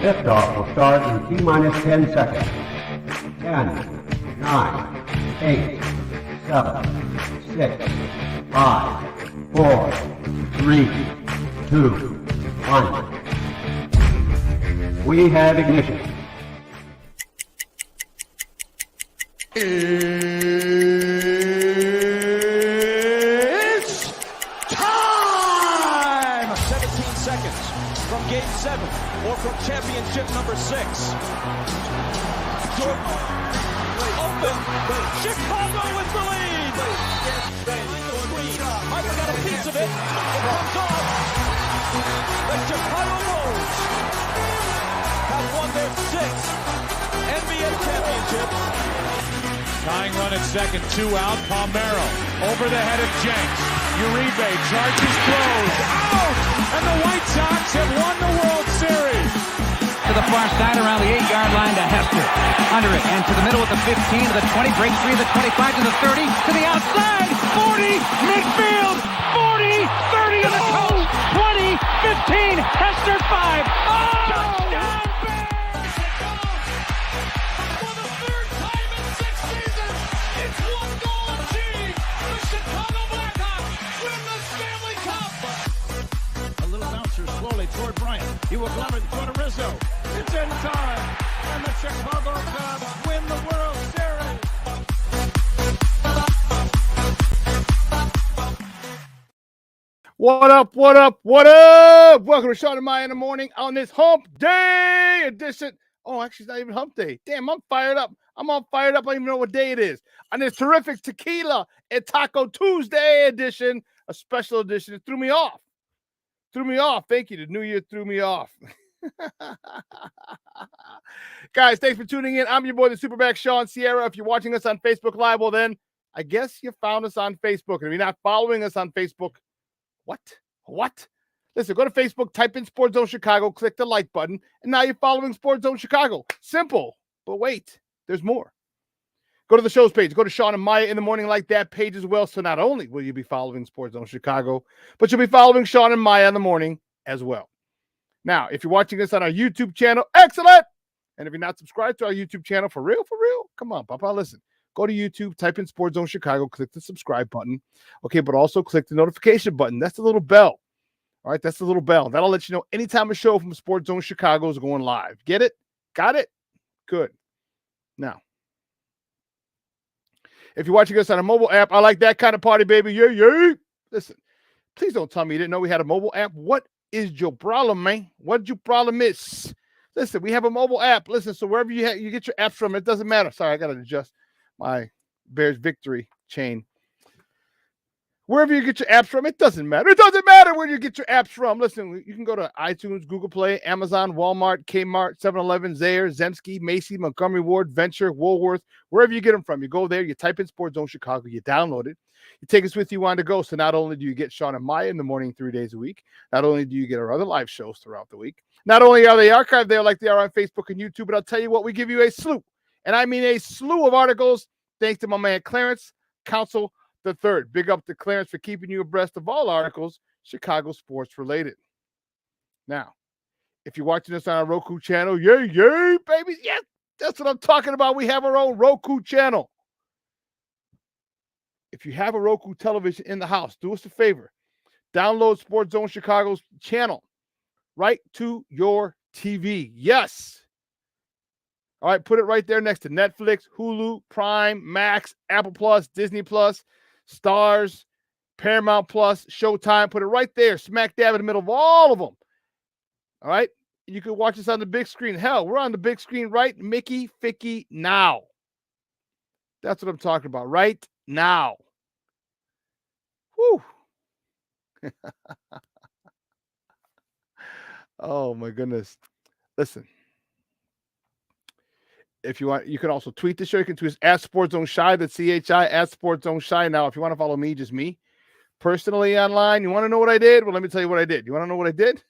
Liftoff will start in T-minus 10 seconds. 10, 9, 8, 7, 6, 5, 4, 3, 2, 1. We have ignition. It's time! 17 seconds from Game 7 or from championship number 6. Jordan open. Chicago with the lead. Michael got a piece of it. It comes off. The Chicago Bulls have won their 6th NBA championship. Tying run at second, 2 out. Palmero over the head of Jenks. Uribe charges, throws, out! And the White Sox have won the World Series. To the far side around the 8-yard line to Hester. Under it and to the middle with the 15 to the 20. Breaks free to the 25 to the 30 to the outside. 40 midfield. 40 30 in the coast. 20 15 Hester 5. Oh! Touchdown! Toward Bryant. He will glove it toward Rizzo. It's in time. And the Chicago Cubs win the World Series. What up, what up, what up? Welcome to Shawn and Maya in the morning on this hump day edition. Oh, actually, it's not even hump day. Damn, I'm fired up. I'm all fired up. I don't even know what day it is. On this terrific Tequila and Taco Tuesday edition, a special edition. It threw me off. Thank you. The new year threw me off. Guys, thanks for tuning in. I'm your boy, the SuperBack, Shawn Sierra. If you're watching us on Facebook Live, well then, I guess you found us on Facebook. And if you're not following us on Facebook, what? Listen, go to Facebook, type in Sports Zone Chicago, click the like button, and now you're following Sports Zone Chicago. Simple. But wait, there's more. Go to the show's page. Go to Shawn and Maya in the morning like that page as well. So not only will you be following Sports Zone Chicago, but you'll be following Shawn and Maya in the morning as well. Now, if you're watching us on our YouTube channel, excellent. And if you're not subscribed to our YouTube channel, for real, come on, Papa, listen. Go to YouTube, type in Sports Zone Chicago, click the subscribe button. Okay, but also click the notification button. That's the little bell. All right, that's the little bell. That'll let you know anytime a show from Sports Zone Chicago is going live. Get it? Got it? Good. Now, if you're watching us on a mobile app, I like that kind of party, baby. Yay. Listen, please don't tell me you didn't know we had a mobile app. What is your problem, man? What your problem is? Listen, we have a mobile app. Listen, so wherever you get your apps from, it doesn't matter. Sorry, I got to adjust my Bears victory chain. Wherever you get your apps from, it doesn't matter. It doesn't matter where you get your apps from. Listen, you can go to iTunes, Google Play, Amazon, Walmart, Kmart, 7-Eleven, Zayre, Zemsky, Macy, Montgomery Ward, Venture, Woolworth, wherever you get them from. You go there, you type in Sports Zone Chicago, you download it. You take us with you on the go. So not only do you get Shawn and Maya in the morning 3 days a week, not only do you get our other live shows throughout the week, not only are they archived there like they are on Facebook and YouTube, but I'll tell you what, we give you a slew, and I mean a slew of articles, thanks to my man Clarence Council the Third. Big up to Clarence for keeping you abreast of all articles Chicago sports related. Now, if you're watching us on our Roku channel, yay, baby. Yeah, that's what I'm talking about. We have our own Roku channel. If you have a Roku television in the house, do us a favor. Download Sports Zone Chicago's channel right to your TV. Yes. All right, put it right there next to Netflix, Hulu, Prime, Max, Apple Plus, Disney Plus, Stars, Paramount Plus, Showtime. Put it right there, smack dab in the middle of all of them. All right? You can watch us on the big screen. Hell, we're on the big screen right Mickey Ficky now. That's what I'm talking about right now. Whew. Oh, my goodness. Listen. If you want, you can also tweet the show. You can tweet us at Sports Zone Shy, that's CHI, at Sports Zone Shy. Now, if you want to follow me, just me, personally online, you want to know what I did? Well, let me tell you what I did. You want to know what I did?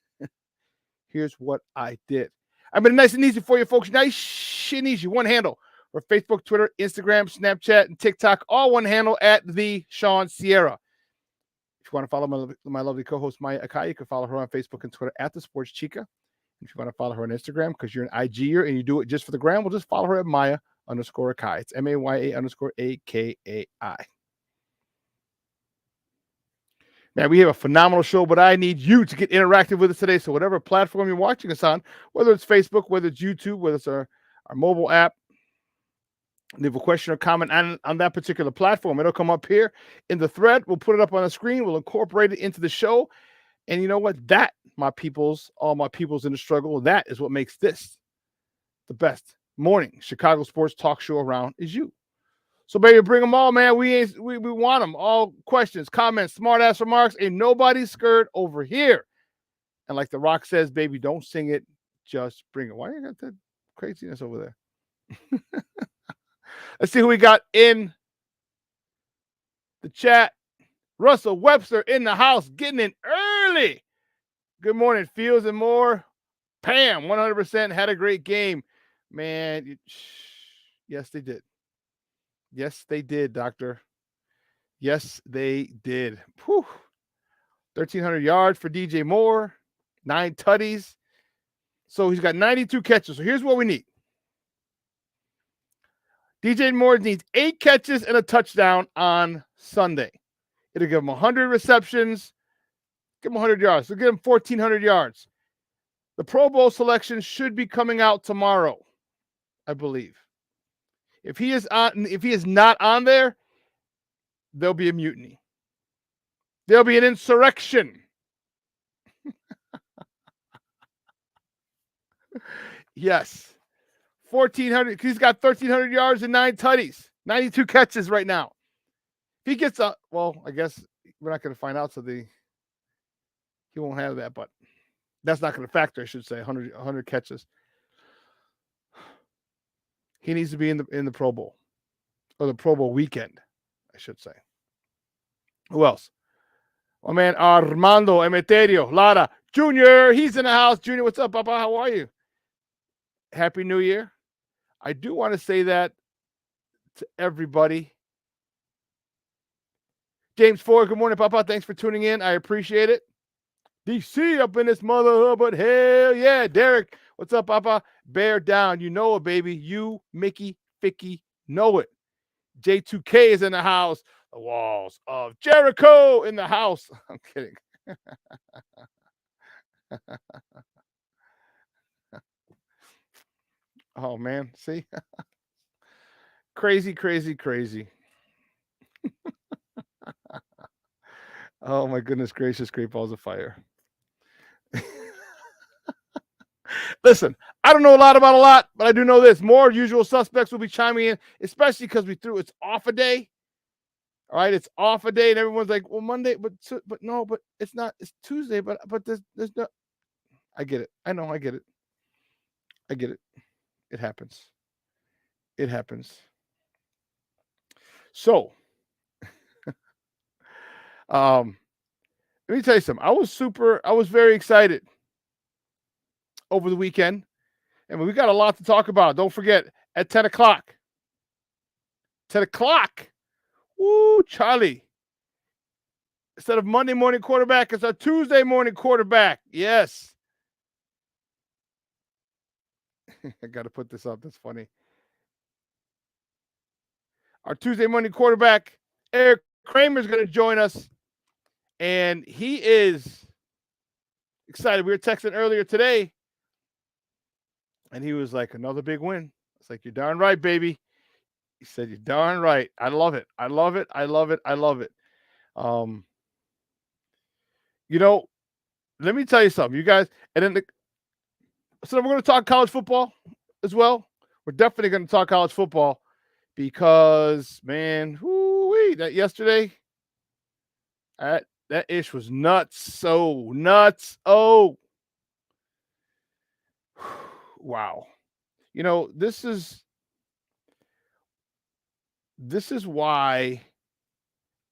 Here's what I did. I made it nice and easy for you folks. Nice and easy. One handle for Facebook, Twitter, Instagram, Snapchat, and TikTok. All one handle at the Shawn Sierra. If you want to follow my lovely co-host, Maya Akai, you can follow her on Facebook and Twitter at the Sports Chica. If you want to follow her on Instagram because you're an IGer and you do it just for the gram, we'll just follow her at Maya_Akai. It's MAYA_AKAI. Man, we have a phenomenal show, but I need you to get interactive with us today. So whatever platform you're watching us on, whether it's Facebook, whether it's YouTube, whether it's our mobile app, leave a question or comment on that particular platform. It'll come up here in the thread. We'll put it up on the screen. We'll incorporate it into the show. And you know what? That, all my peoples in the struggle, that is what makes this the best morning Chicago sports talk show around is you. So, baby, bring them all, man. We want them. All questions, comments, smart-ass remarks. Ain't nobody scared over here. And like The Rock says, baby, don't sing it. Just bring it. Why you got that craziness over there? Let's see who we got in the chat. Russell Webster in the house, getting in early. Good morning, Fields and more. Pam, 100% had a great game. Man, yes, they did. Yes, they did, doctor. Yes, they did. Whew. 1,300 yards for DJ Moore, 9 tutties. So he's got 92 catches. So here's what we need. DJ Moore needs 8 catches and a touchdown on Sunday. It'll give him 100 receptions, give him 100 yards. So give him 1,400 yards. The Pro Bowl selection should be coming out tomorrow, I believe. If he is not on there, there'll be a mutiny. There'll be an insurrection. Yes. 1,400. He's got 1,300 yards and 9 tutties. 92 catches right now. If he gets I guess we're not going to find out, so he won't have that, but that's not going to factor, I should say, 100 catches. He needs to be in the Pro Bowl, or the Pro Bowl weekend, I should say. Who else? Oh, man, Armando Emeterio Lara Jr. He's in the house. Junior, what's up, Papa? How are you? Happy New Year. I do want to say that to everybody. James Ford, good morning, Papa. Thanks for tuning in. I appreciate it. DC up in this motherhood, but hell yeah. Derek, what's up, Papa? Bear down. You know it, baby. You, Mickey, Ficky, know it. J2K is in the house. The walls of Jericho in the house. I'm kidding. Oh, man. See? Crazy, crazy, crazy. Oh, my goodness gracious. Great balls of fire. Listen, I don't know a lot about a lot, but I do know this. More usual suspects will be chiming in, especially because it's off a day. All right, it's off a day, and everyone's like, well, Monday, but no, but it's not. It's Tuesday, but there's no. I get it. I know. I get it. I get it. It happens. It happens. So, let me tell you something. I was very excited over the weekend. And we got a lot to talk about. Don't forget, at 10 o'clock. 10 o'clock. Woo, Charlie. Instead of Monday morning quarterback, it's a Tuesday morning quarterback. Yes. I got to put this up. That's funny. Our Tuesday morning quarterback, Eric Kramer, is going to join us. And he is excited. We were texting earlier today. And he was like, another big win. It's like, you're darn right, baby. He said, you're darn right. I love it. I love it. I love it. I love it. Let me tell you something, you guys. And then so we're going to talk college football as well. We're definitely going to talk college football because, man, that yesterday, that ish was nuts. So nuts. Oh, wow. This is why,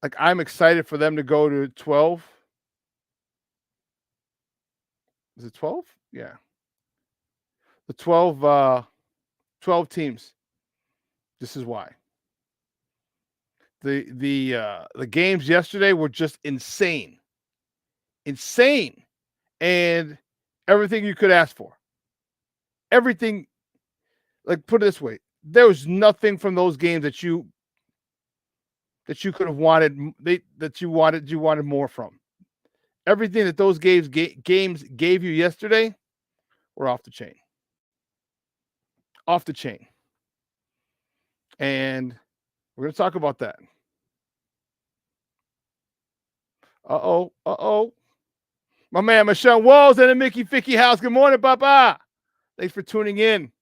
like, I'm excited for them to go to 12. Is it 12? Yeah. The 12 teams. This is why. The games yesterday were just insane. Insane. And everything you could ask for. everything, like put it this way, there was nothing from those games that you could have wanted, that you wanted more from. Everything that those games gave you yesterday were off the chain. Off the chain. And we're going to talk about that. Uh-oh. My man, Michelle Walls in the Mickey Ficky house. Good morning, Papa. Thanks for tuning in.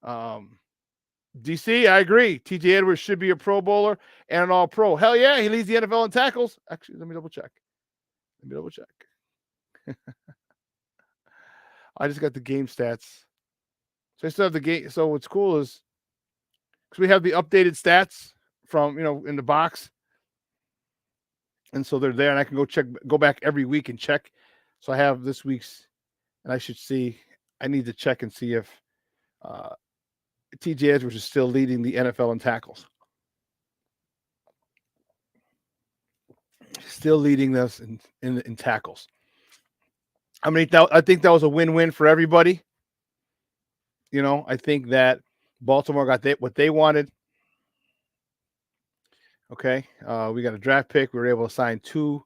DC, I agree. TJ Edwards should be a Pro Bowler and an All-Pro. Hell yeah, he leads the NFL in tackles. Actually, let me double check. I just got the game stats. So I still have the game. So what's cool is because we have the updated stats from, in the box. And so they're there, and I can go back every week and check. So I have this week's, and I need to check and see if TJ Edwards is still leading the NFL in tackles. Still leading us in tackles. I think that was a win-win for everybody. I think that Baltimore got what they wanted. Okay, we got a draft pick. We were able to sign 2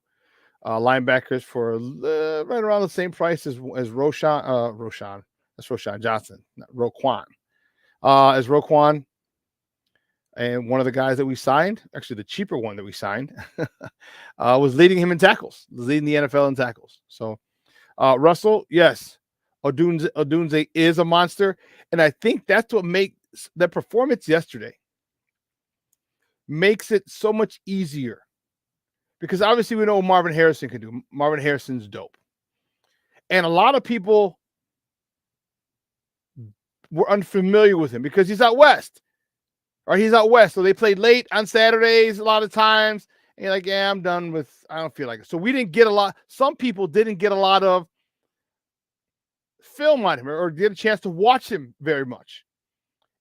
linebackers for right around the same price as Roschon. That's Roschon Johnson, not Roquan. As Roquan, and one of the guys that we signed, actually the cheaper one that we signed, was leading him in tackles, leading the NFL in tackles. So, Russell, yes, Odunze is a monster, and I think that's what makes that performance yesterday makes it so much easier, because obviously we know what Marvin Harrison can do. Marvin Harrison's dope, and a lot of people were unfamiliar with him because he's out west. He's out west, so they played late on Saturdays a lot of times, and you're like, yeah, I'm done with. I don't feel like it. So we didn't get a lot. Some people didn't get a lot of film on him or get a chance to watch him very much.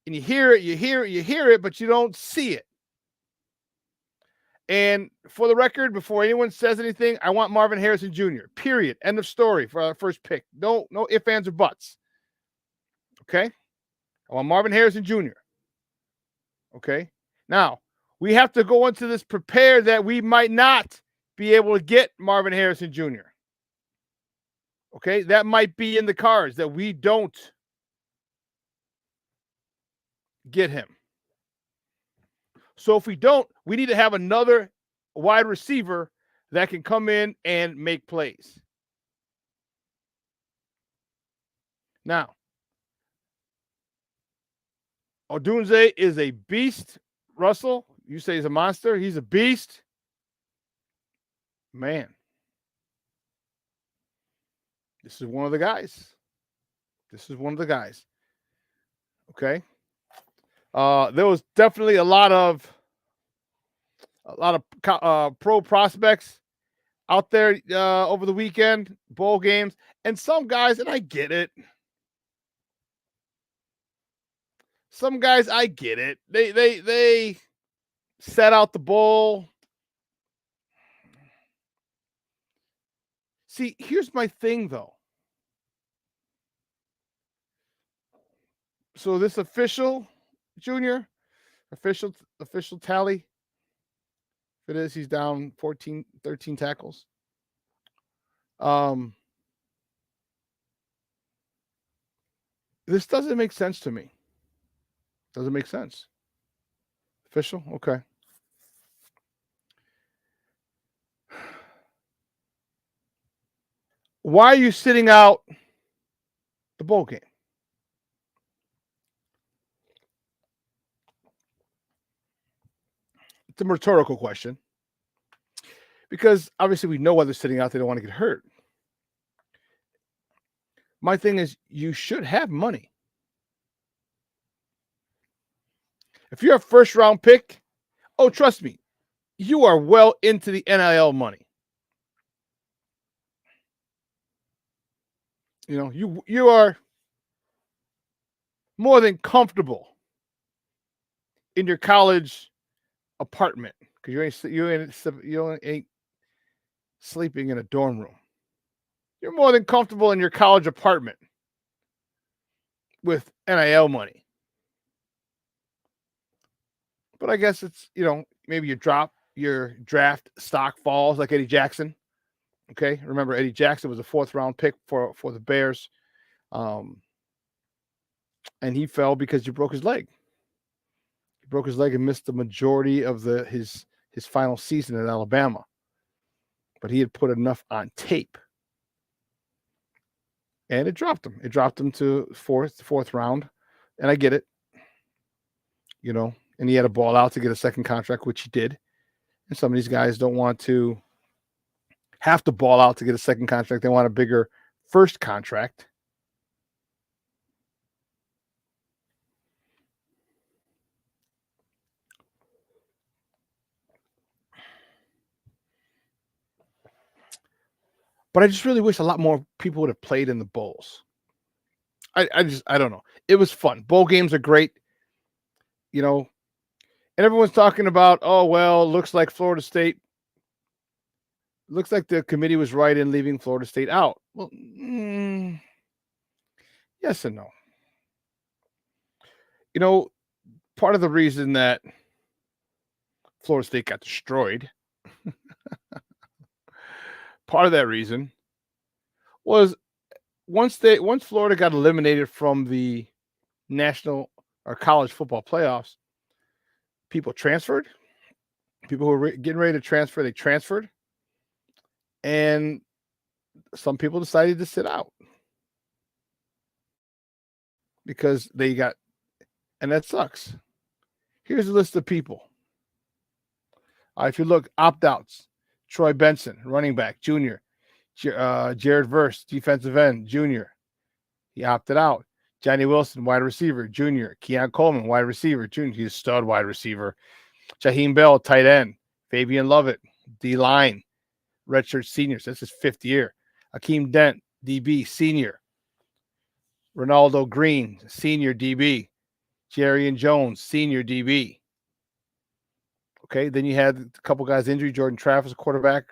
And you hear it, but you don't see it. And for the record, before anyone says anything, I want Marvin Harrison Jr. Period. End of story for our first pick. No ifs, ands, or buts. Okay? I want Marvin Harrison Jr. Okay? Now, we have to go into this prepared that we might not be able to get Marvin Harrison Jr. Okay? That might be in the cards that we don't get him. So if we don't, we need to have another wide receiver that can come in and make plays. Now, Odunze is a beast. Russell, you say he's a monster. He's a beast. Man. This is one of the guys. Okay. There was definitely a lot of pro prospects out there over the weekend, bowl games, and some guys, and I get it. Some guys, I get it. They set out the bowl. See, here's my thing, though. So this official tally. If it is, he's down 13 tackles. This doesn't make sense to me. Doesn't make sense. Official? Okay. Why are you sitting out the bowl game? It's a rhetorical question. Because obviously we know why they're sitting out. They don't want to get hurt. My thing is, you should have money. If you're a first-round pick, trust me, you are well into the NIL money. You are more than comfortable in your college apartment because you ain't sleeping in a dorm room. You're more than comfortable in your college apartment. with NIL money. But I guess it's, maybe your draft stock falls like Eddie Jackson. Okay. Remember, Eddie Jackson was a 4th-round pick for the Bears. And he fell because he broke his leg. He broke his leg and missed the majority of his final season in Alabama. But he had put enough on tape. And it dropped him. It dropped him to fourth round. And I get it. And he had to ball out to get a second contract, which he did. And some of these guys don't want to have to ball out to get a second contract. They want a bigger first contract. But I just really wish a lot more people would have played in the bowls. I don't know. It was fun. Bowl games are great. And everyone's talking about, oh, well, looks like Florida State. Looks like the committee was right in leaving Florida State out. Well, yes and no. Part of the reason that Florida State got destroyed, part of that reason was once Florida got eliminated from the national or college football playoffs, people transferred. People who were getting ready to transfer, they transferred. And some people decided to sit out because and that sucks. Here's a list of people. If you look, opt-outs: Troy Benson, running back, junior; Jared Verse, defensive end, junior. He opted out. Johnny Wilson, wide receiver, junior; Keon Coleman, wide receiver, junior. He's a stud wide receiver. Jaheim Bell, tight end; Fabian Lovett, D-line, redshirt seniors. That's his 5th year. Akeem Dent, DB, senior. Ronaldo Green, senior DB. Jarian Jones, senior DB. Okay, then you had a couple guys injured. Jordan Travis, quarterback,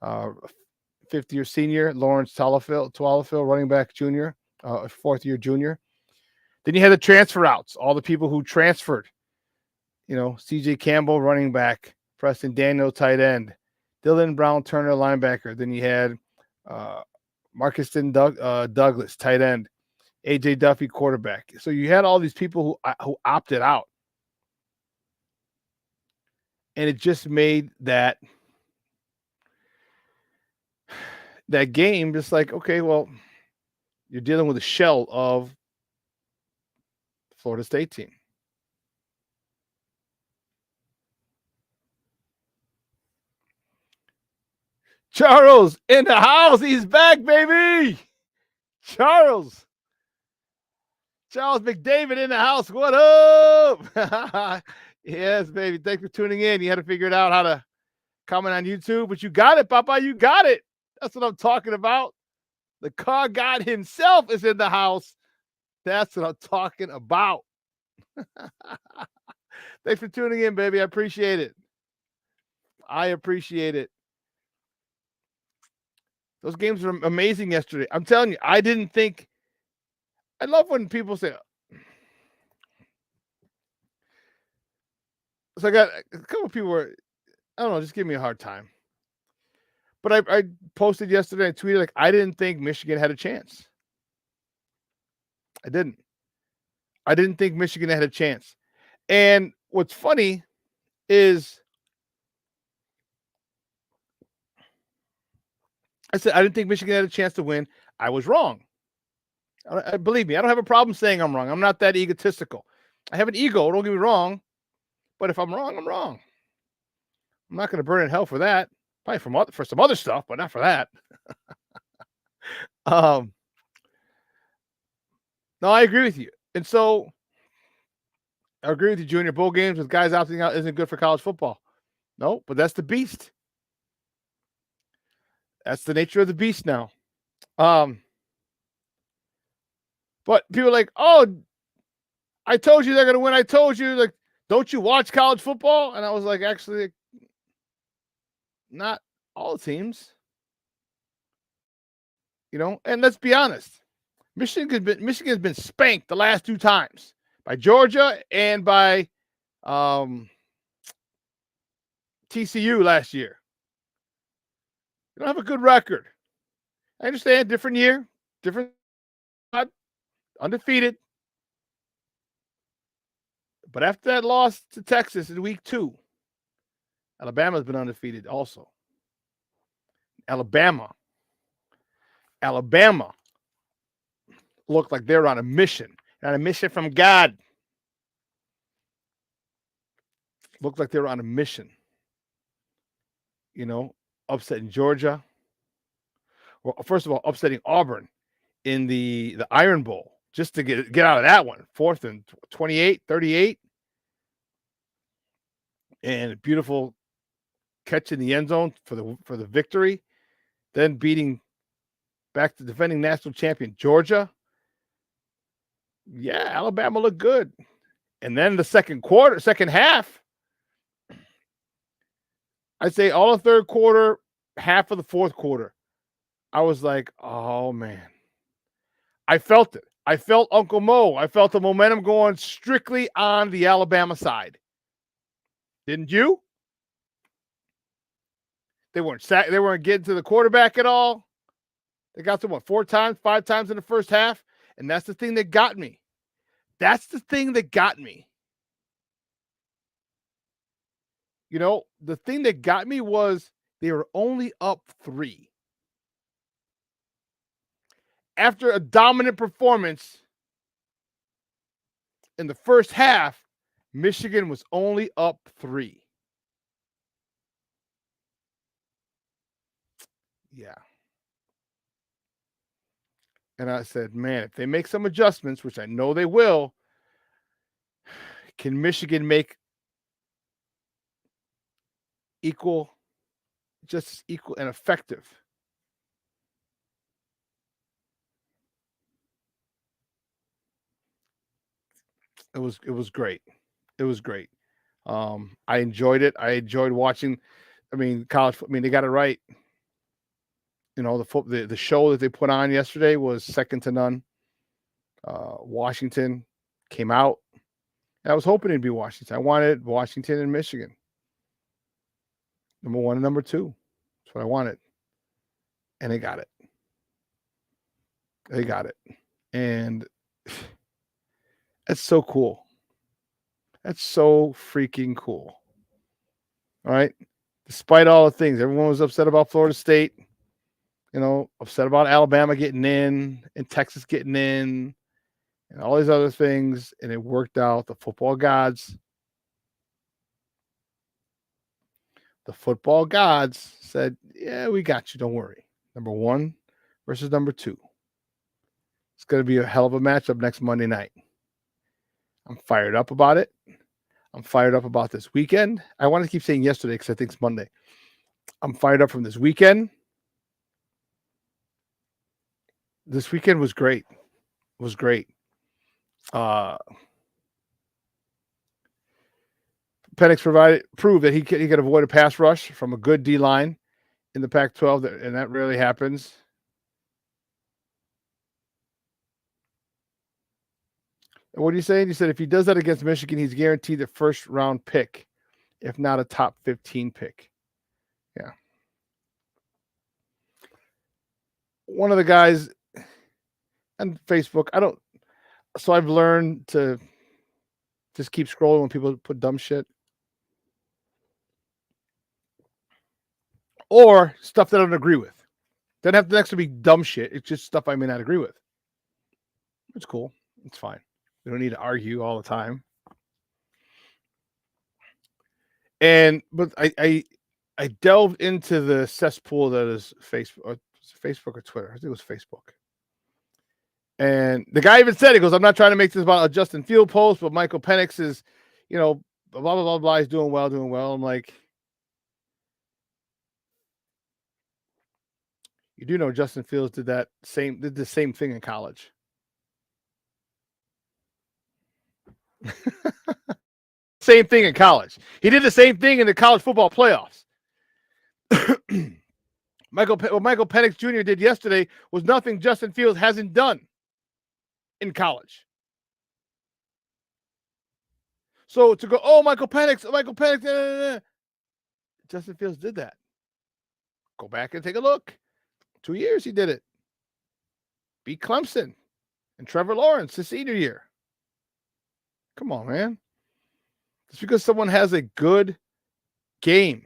5th-year senior. Lawrence Tualafill, running back, junior, 4th-year junior. Then you had the transfer outs, all the people who transferred. CJ Campbell, running back; Preston Daniel, tight end; Dylan Brown Turner, linebacker. Then you had Marcuston Douglas, tight end; AJ Duffy, quarterback. So you had all these people who opted out. And it just made that game just like, okay, well, you're dealing with a shell of the Florida State team. Charles in the house. He's back, baby. Charles McDavid in the house. What up? Yes, baby. Thanks for tuning in. You had to figure it out how to comment on YouTube, but you got it, Papa. You got it. That's what I'm talking about. The car god himself is in the house. That's what I'm talking about. Thanks for tuning in, baby. I appreciate it. Those games were amazing yesterday. I'm telling you, I didn't think. I love when people say, so I got a couple of people were, I don't know, just give me a hard time. But I posted yesterday and tweeted, I didn't think Michigan had a chance. I didn't think Michigan had a chance. And what's funny is I said I didn't think Michigan had a chance to win. I was wrong. Believe me, I don't have a problem saying I'm wrong. I'm not that egotistical. I have an ego, don't get me wrong. But if I'm wrong, I'm wrong. I'm not going to burn in hell for that. Probably for some other stuff, but not for that. No, I agree with you. And so I agree with you, Junior. Bowl games with guys opting out isn't good for college football. No, but that's the beast. That's the nature of the beast now. But people are like, oh, I told you they're going to win. I told you, don't you watch college football? And I was like, actually, not all teams. And let's be honest. Michigan's been spanked the last 2 times by Georgia and by TCU last year. They don't have a good record. I understand, different year, different spot, undefeated. But after that loss to Texas in week 2, Alabama's been undefeated also. Alabama looked like they're on a mission from God. Looked like they were on a mission. You know, upsetting Georgia. Well, first of all, upsetting Auburn in the Iron Bowl just to get out of that one. 4th and 28, 38. And a beautiful catch in the end zone for the victory. Then beating back to defending national champion Georgia. Yeah, Alabama looked good. And then the second half, I'd say all of third quarter, half of the fourth quarter, I was like, oh, man. I felt it. I felt Uncle Mo. I felt the momentum going strictly on the Alabama side. Didn't you? They weren't getting to the quarterback at all. They got to 4 times, 5 times in the first half. And that's the thing that got me. You know, the thing that got me was they were only up 3. After a dominant performance in the first half, Michigan was only up 3. Yeah. And I said, man, if they make some adjustments, which I know they will, can Michigan make just as equal and effective? It was great. It was great. I enjoyed it. I enjoyed watching. College. They got it right. You know, the show that they put on yesterday was second to none. Washington came out. And I was hoping it'd be Washington. I wanted Washington and Michigan. Number 1 and number 2. That's what I wanted. And they got it. And that's so cool. That's so freaking cool. All right. Despite all the things, everyone was upset about Florida State. You know, upset about Alabama getting in and Texas getting in and all these other things. And it worked out. The football gods said, yeah, we got you. Don't worry. Number 1 versus number 2. It's going to be a hell of a matchup next Monday night. I'm fired up about it. I'm fired up about this weekend. I want to keep saying yesterday because I think it's Monday. I'm fired up from this weekend. This weekend was great. It was great. Penix proved that he could avoid a pass rush from a good D-line in the Pac-12, and that rarely happens. And what are you saying? He said if he does that against Michigan, he's guaranteed a first-round pick, if not a top 15 pick. Yeah. One of the guys on Facebook, I've learned to just keep scrolling when people put dumb shit. Or stuff that I don't agree with. Doesn't have to next to be dumb shit. It's just stuff I may not agree with. It's cool. It's fine. We don't need to argue all the time. But I delved into the cesspool that is Facebook or Twitter. I think it was Facebook. And the guy even said, he goes, I'm not trying to make this about a Justin Field post, but Michael Penix is, blah, blah, blah, blah. He's doing well. I'm like, you do know Justin Fields did the same thing in college. Same thing in college. He did the same thing in the college football playoffs. What Michael Penix Jr. did yesterday was nothing Justin Fields hasn't done in college. So to go, oh, Michael Penix, Justin Fields did that. Go back and take a look. 2 years he did it. Beat Clemson and Trevor Lawrence his senior year. Come on, man. Just because someone has a good game.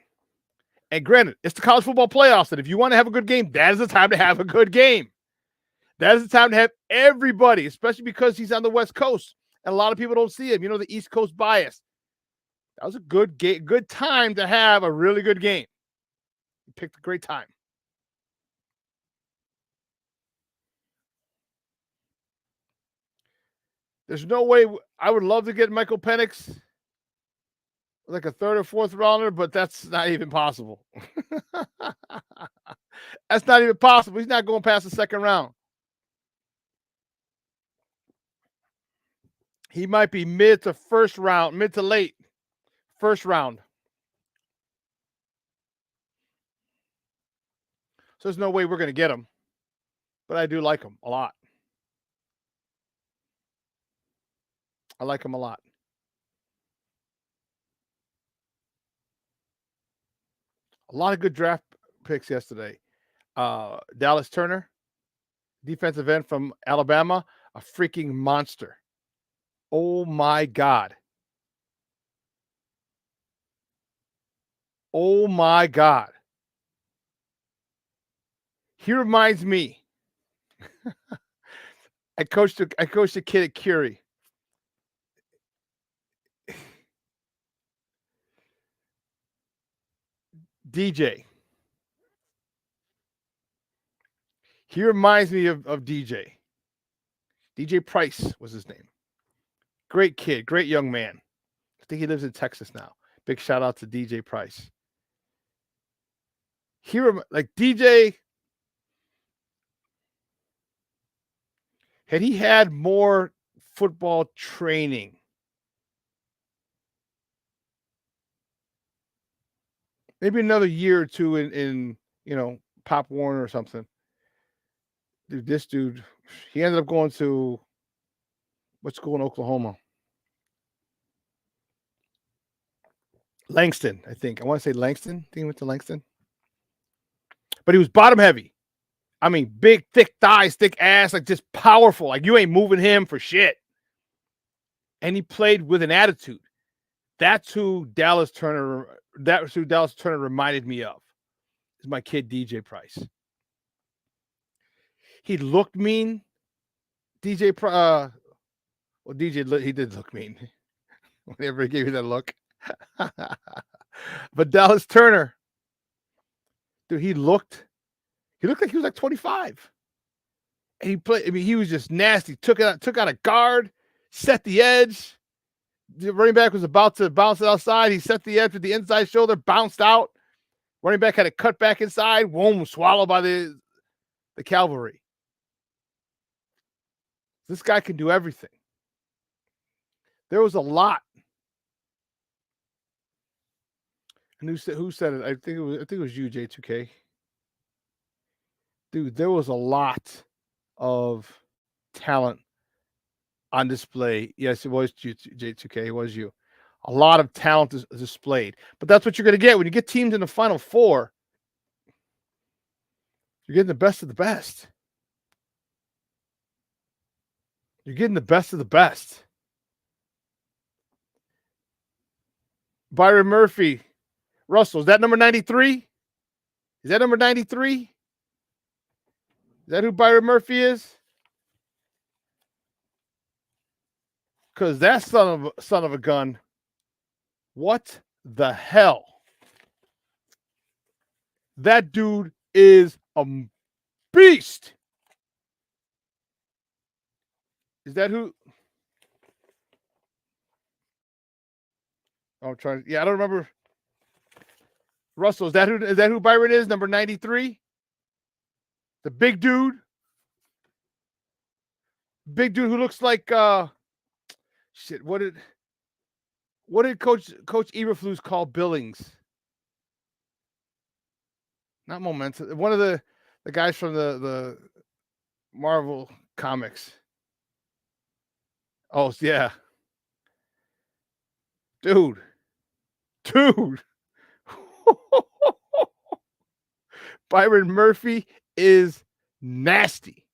And granted, it's the college football playoffs. And if you want to have a good game, that is the time to have a good game. That is the time to have everybody, especially because he's on the West Coast. And a lot of people don't see him. You know, the East Coast bias. That was a good game, good time to have a really good game. You picked a great time. There's no way I would love to get Michael Penix like a third or fourth rounder, but that's not even possible. That's not even possible. He's not going past the second round. He might be mid to first round, mid to late first round. So there's no way we're going to get him. But I do like him a lot. I like him a lot. A lot of good draft picks yesterday. Dallas Turner, defensive end from Alabama, a freaking monster. Oh my God. Oh my God. He reminds me. I coached a kid at Curie. DJ. He reminds me of DJ. DJ Price was his name. Great kid, great young man. I think he lives in Texas now. Big shout out to DJ Price. Like DJ, had he had more football training, maybe another year or two in Pop Warner or something. Dude, this dude, he ended up going to what school in Oklahoma? Langston, I think. I want to say Langston. I think he went to Langston. But he was bottom heavy. I mean, big, thick thighs, thick ass, like just powerful. Like you ain't moving him for shit. And he played with an attitude. That's who Dallas Turner reminded me of. Is my kid DJ Price. He looked mean. He did look mean. Whenever he gave you that look. But Dallas Turner, dude, he looked like he was like 25. And he played, I mean, he was just nasty. Took out a guard, set the edge. The running back was about to bounce it outside. He set the edge with the inside shoulder, bounced out. Running back had a cut back inside, boom, swallowed by the cavalry. This guy can do everything. There was a lot. And who said it? I think it was you, J2K. Dude, there was a lot of talent on display. Yes, it was J2K. It was you. A lot of talent is displayed. But that's what you're going to get. When you get teams in the Final Four, you're getting the best of the best. You're getting the best of the best. Byron Murphy. Russell, is that number 93? Is that number 93? Is that who Byron Murphy is? Because that son of a gun. What the hell? That dude is a beast. Is that who? I'm trying. Yeah, I don't remember. Russell, is that who Byron is? Number 93? The big dude? Big dude who looks like shit. What did Coach Eberflus call Billings? Not Momentum. One of the guys from the Marvel comics. Oh, yeah. Dude. Byron Murphy is nasty.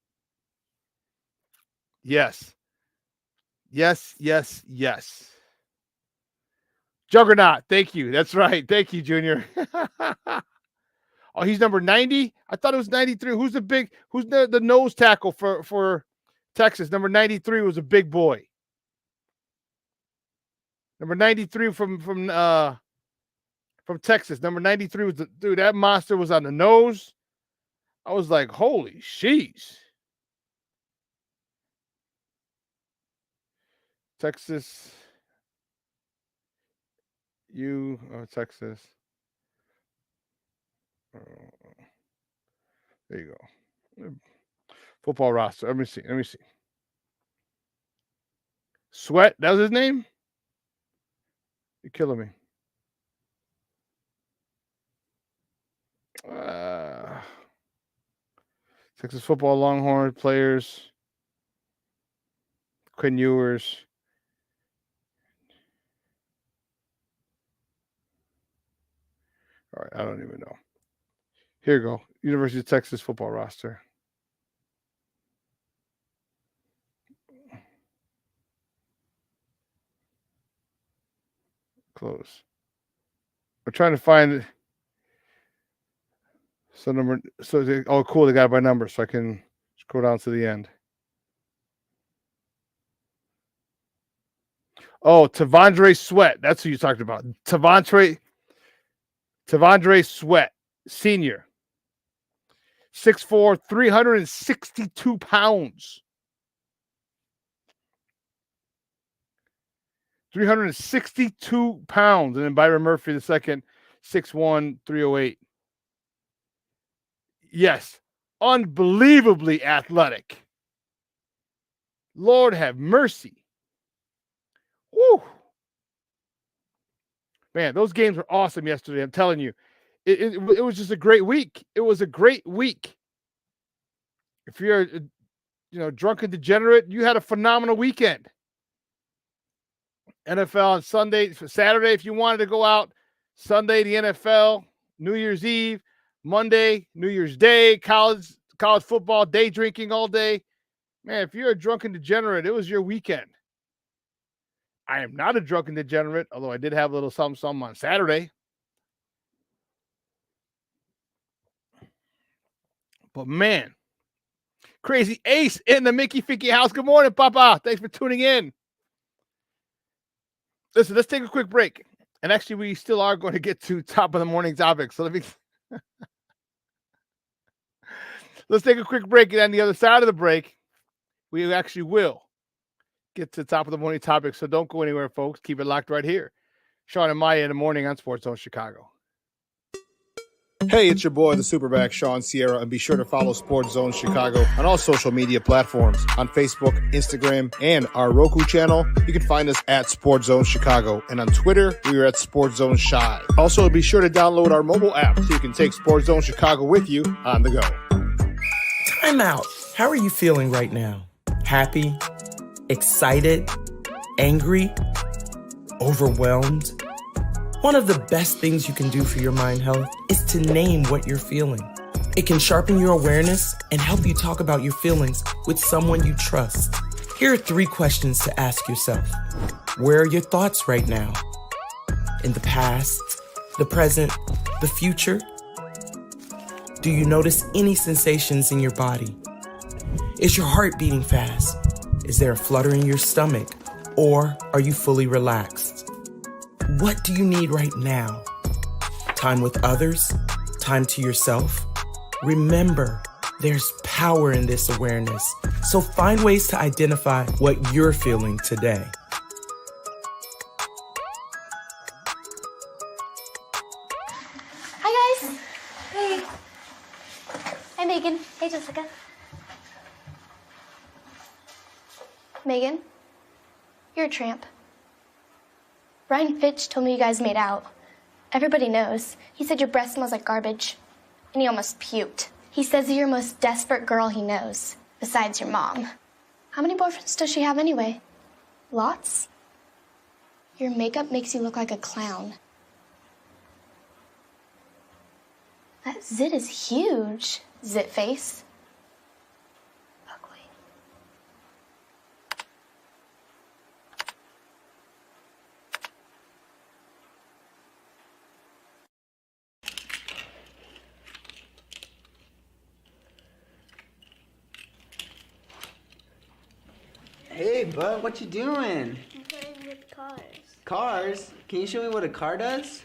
Yes. Juggernaut. Thank you. That's right. Thank you, Junior. Oh, he's number 90? I thought it was 93. Who's the nose tackle for Texas? Number 93 was a big boy. Number 93 from Texas. Number 93 was dude, that monster was on the nose. I was like, holy sheesh. Texas. Texas. There you go. Football roster. Let me see. Sweat. That was his name? You're killing me. Texas football Longhorn players. Quinn Ewers. All right, I don't even know. Here you go. University of Texas football roster. Close. We're trying to find oh, cool. They got it by number, so I can scroll down to the end. Oh, Tavondre Sweat. That's who you talked about. Tavondre Sweat, senior. 6'4", 362 pounds. 362 pounds. And then Byron Murphy, the second, 6'1", 308. Yes, unbelievably athletic. Lord have mercy. Woo. Man, those games were awesome yesterday. I'm telling you. It was just a great week. It was a great week. If you're drunken degenerate, you had a phenomenal weekend. NFL on Sunday, Saturday, if you wanted to go out, Sunday, the NFL, New Year's Eve, Monday, New Year's Day, college football, day drinking all day. Man, if you're a drunken degenerate, it was your weekend. I am not a drunken degenerate, although I did have a little something on Saturday. But man, Crazy Ace in the Mickey Ficky house. Good morning, Papa. Thanks for tuning in. Listen, let's take a quick break. And actually, we still are going to get to top of the morning topics. So let's take a quick break. And on the other side of the break, we actually will get to the top of the morning topics. So don't go anywhere, folks. Keep it locked right here. Shawn and Maya in the morning on Sports Zone Chicago. Hey, it's your boy, the SuperBack, Shawn Sierra, and be sure to follow Sports Zone Chicago on all social media platforms, on Facebook, Instagram, and our Roku channel. You can find us at Sports Zone Chicago, and on Twitter, we are at Sports Zone Shy. Also, be sure to download our mobile app so you can take Sports Zone Chicago with you on the go. Time out. How are you feeling right now? Happy? Excited? Angry? Overwhelmed? One of the best things you can do for your mind health is to name what you're feeling. It can sharpen your awareness and help you talk about your feelings with someone you trust. Here are 3 questions to ask yourself. Where are your thoughts right now? In the past, the present, the future? Do you notice any sensations in your body? Is your heart beating fast? Is there a flutter in your stomach? Or are you fully relaxed? What do you need right now? Time with others? Time to yourself? Remember, there's power in this awareness. So find ways to identify what you're feeling today. Hi, guys. Hey. Hi, Megan. Hey, Jessica. Megan, you're a tramp. Ryan Fitch told me you guys made out. Everybody knows. He said your breath smells like garbage. And he almost puked. He says you're the most desperate girl he knows, besides your mom. How many boyfriends does she have anyway? Lots? Your makeup makes you look like a clown. That zit is huge, zit face. Ugly. Hey, bud, what you doing? I'm playing with cars. Cars? Can you show me what a car does?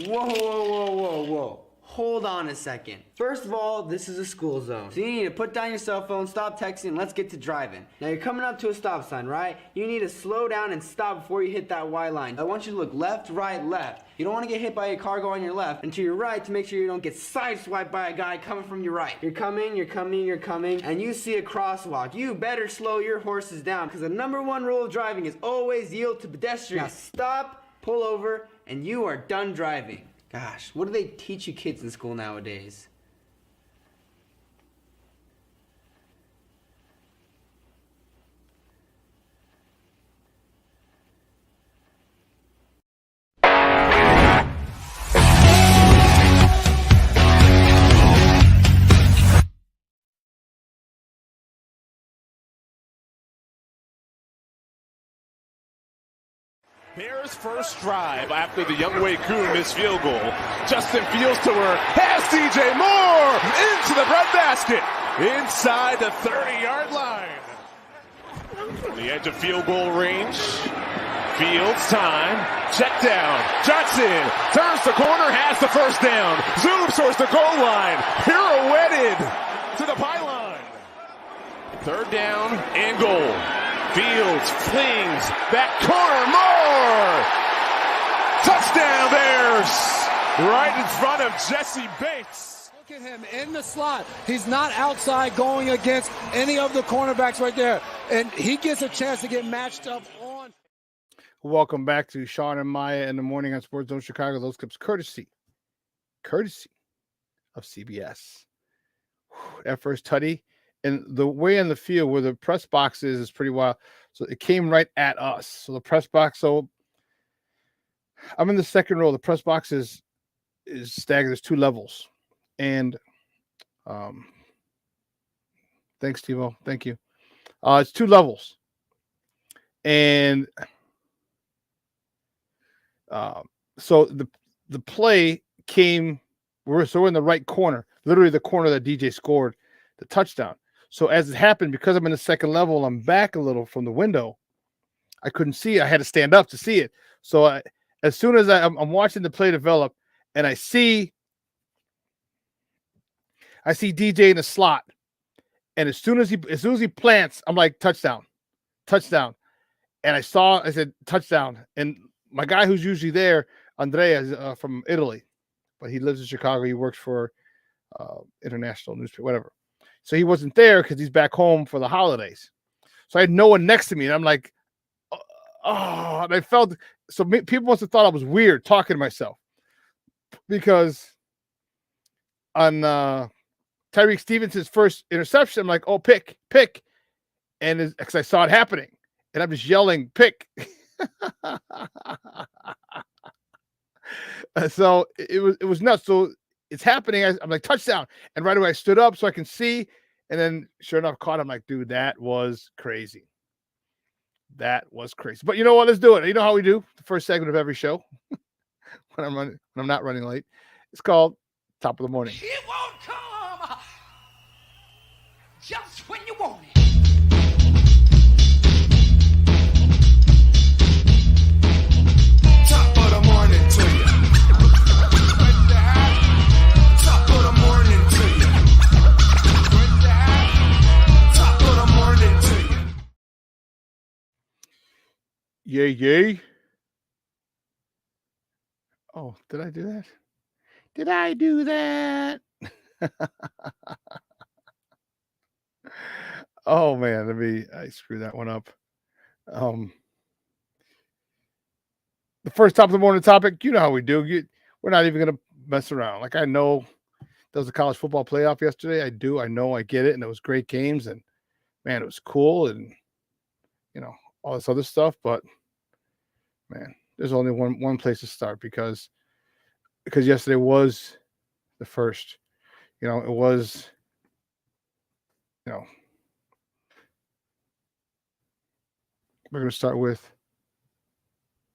Whoa, whoa, whoa, whoa, whoa. Hold on a second. First of all, this is a school zone. So you need to put down your cell phone, stop texting, and let's get to driving. Now you're coming up to a stop sign, right? You need to slow down and stop before you hit that Y line. I want you to look left, right, left. You don't want to get hit by a car going on your left and to your right to make sure you don't get sideswiped by a guy coming from your right. You're coming, and you see a crosswalk. You better slow your horses down because the #1 rule of driving is always yield to pedestrians. Now stop, pull over, and you are done driving. Gosh, what do they teach you kids in school nowadays? Bears' first drive after the Younghoe Koo missed field goal. Justin Fields to work, has DJ Moore into the breadbasket, inside the 30-yard line. From the edge of field goal range, Fields time, check down, Johnson turns the corner, has the first down, zooms towards the goal line, pirouetted to the pylon. 3rd down and goal. Fields flings back corner, Moore! Touchdown Bears! Right in front of Jesse Bates. Look at him in the slot. He's not outside going against any of the cornerbacks right there. And he gets a chance to get matched up on. Welcome back to Shawn and Maya in the morning on Sports Zone Chicago. Those clips courtesy of CBS. That first tutty. And the way in the field where the press box is pretty wild. So it came right at us. So the press box, so I'm in the second row. The press box is staggered. There's 2 levels. And thanks, Steve-O. Thank you. It's 2 levels. And so the play came, we're in the right corner, literally the corner that DJ scored the touchdown. So as it happened, because I'm in the second level, I'm back a little from the window. I couldn't see it. I had to stand up to see it. So as soon as I'm watching the play develop, and I see DJ in the slot, and as soon as he plants, I'm like touchdown. And I said touchdown, and my guy who's usually there, Andrea, is from Italy, but he lives in Chicago. He works for international newspaper, whatever. So he wasn't there because he's back home for the holidays. So I had no one next to me. And I'm like, oh, and I felt, so people must have thought I was weird talking to myself. Because on Tyreek Stevenson's first interception, I'm like, oh, pick. And because I saw it happening. And I'm just yelling, pick. So it was nuts. So it's happening. I'm like, touchdown. And right away I stood up so I can see. And then sure enough, caught him like, dude, that was crazy. But you know what? Let's do it. You know how we do the first segment of every show when I'm not running late. It's called Top of the Morning. It won't come just when you want it. Top of the morning to you. Top of the morning to you. Top of the morning to you. Yay. Oh, did I do that? Oh man, I screwed that one up. The first top of the morning topic, you know how we do. We're not even going to mess around. Like, I know there was a college football playoff yesterday. I know, I get it. And it was great games. And man, it was cool. And all this other stuff. But man, there's only one place to start because yesterday was the first. It was. We're going to start with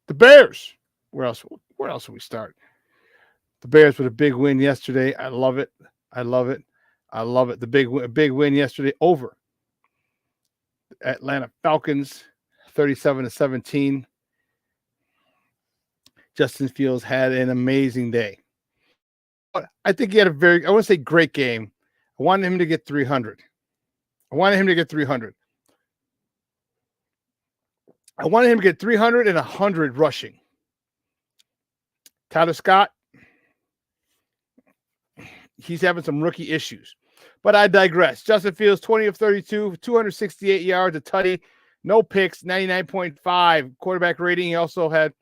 the Bears. Where else would we start? The Bears with a big win yesterday. I love it. The big win yesterday over Atlanta Falcons, 37-17. Justin Fields had an amazing day. I think he had I want to say great game. I wanted him to get 300. I wanted him to get 300 and 100 rushing. Tyler Scott, he's having some rookie issues. But I digress. Justin Fields, 20 of 32, 268 yards, a tutty, no picks, 99.5 quarterback rating. He also had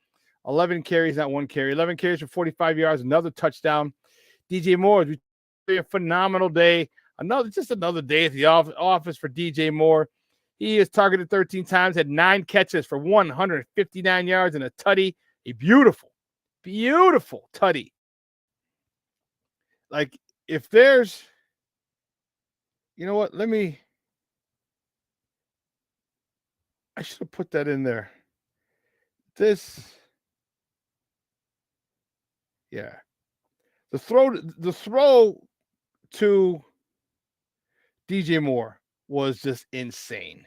11 carries, not one carry. 11 carries for 45 yards, another touchdown. DJ Moore, a phenomenal day. Another day at the office for DJ Moore. He is targeted 13 times, had 9 catches for 159 yards and a tutty. A beautiful tutty. Like, if there's, you know what? I should have put that in there. The throw to DJ Moore was just insane.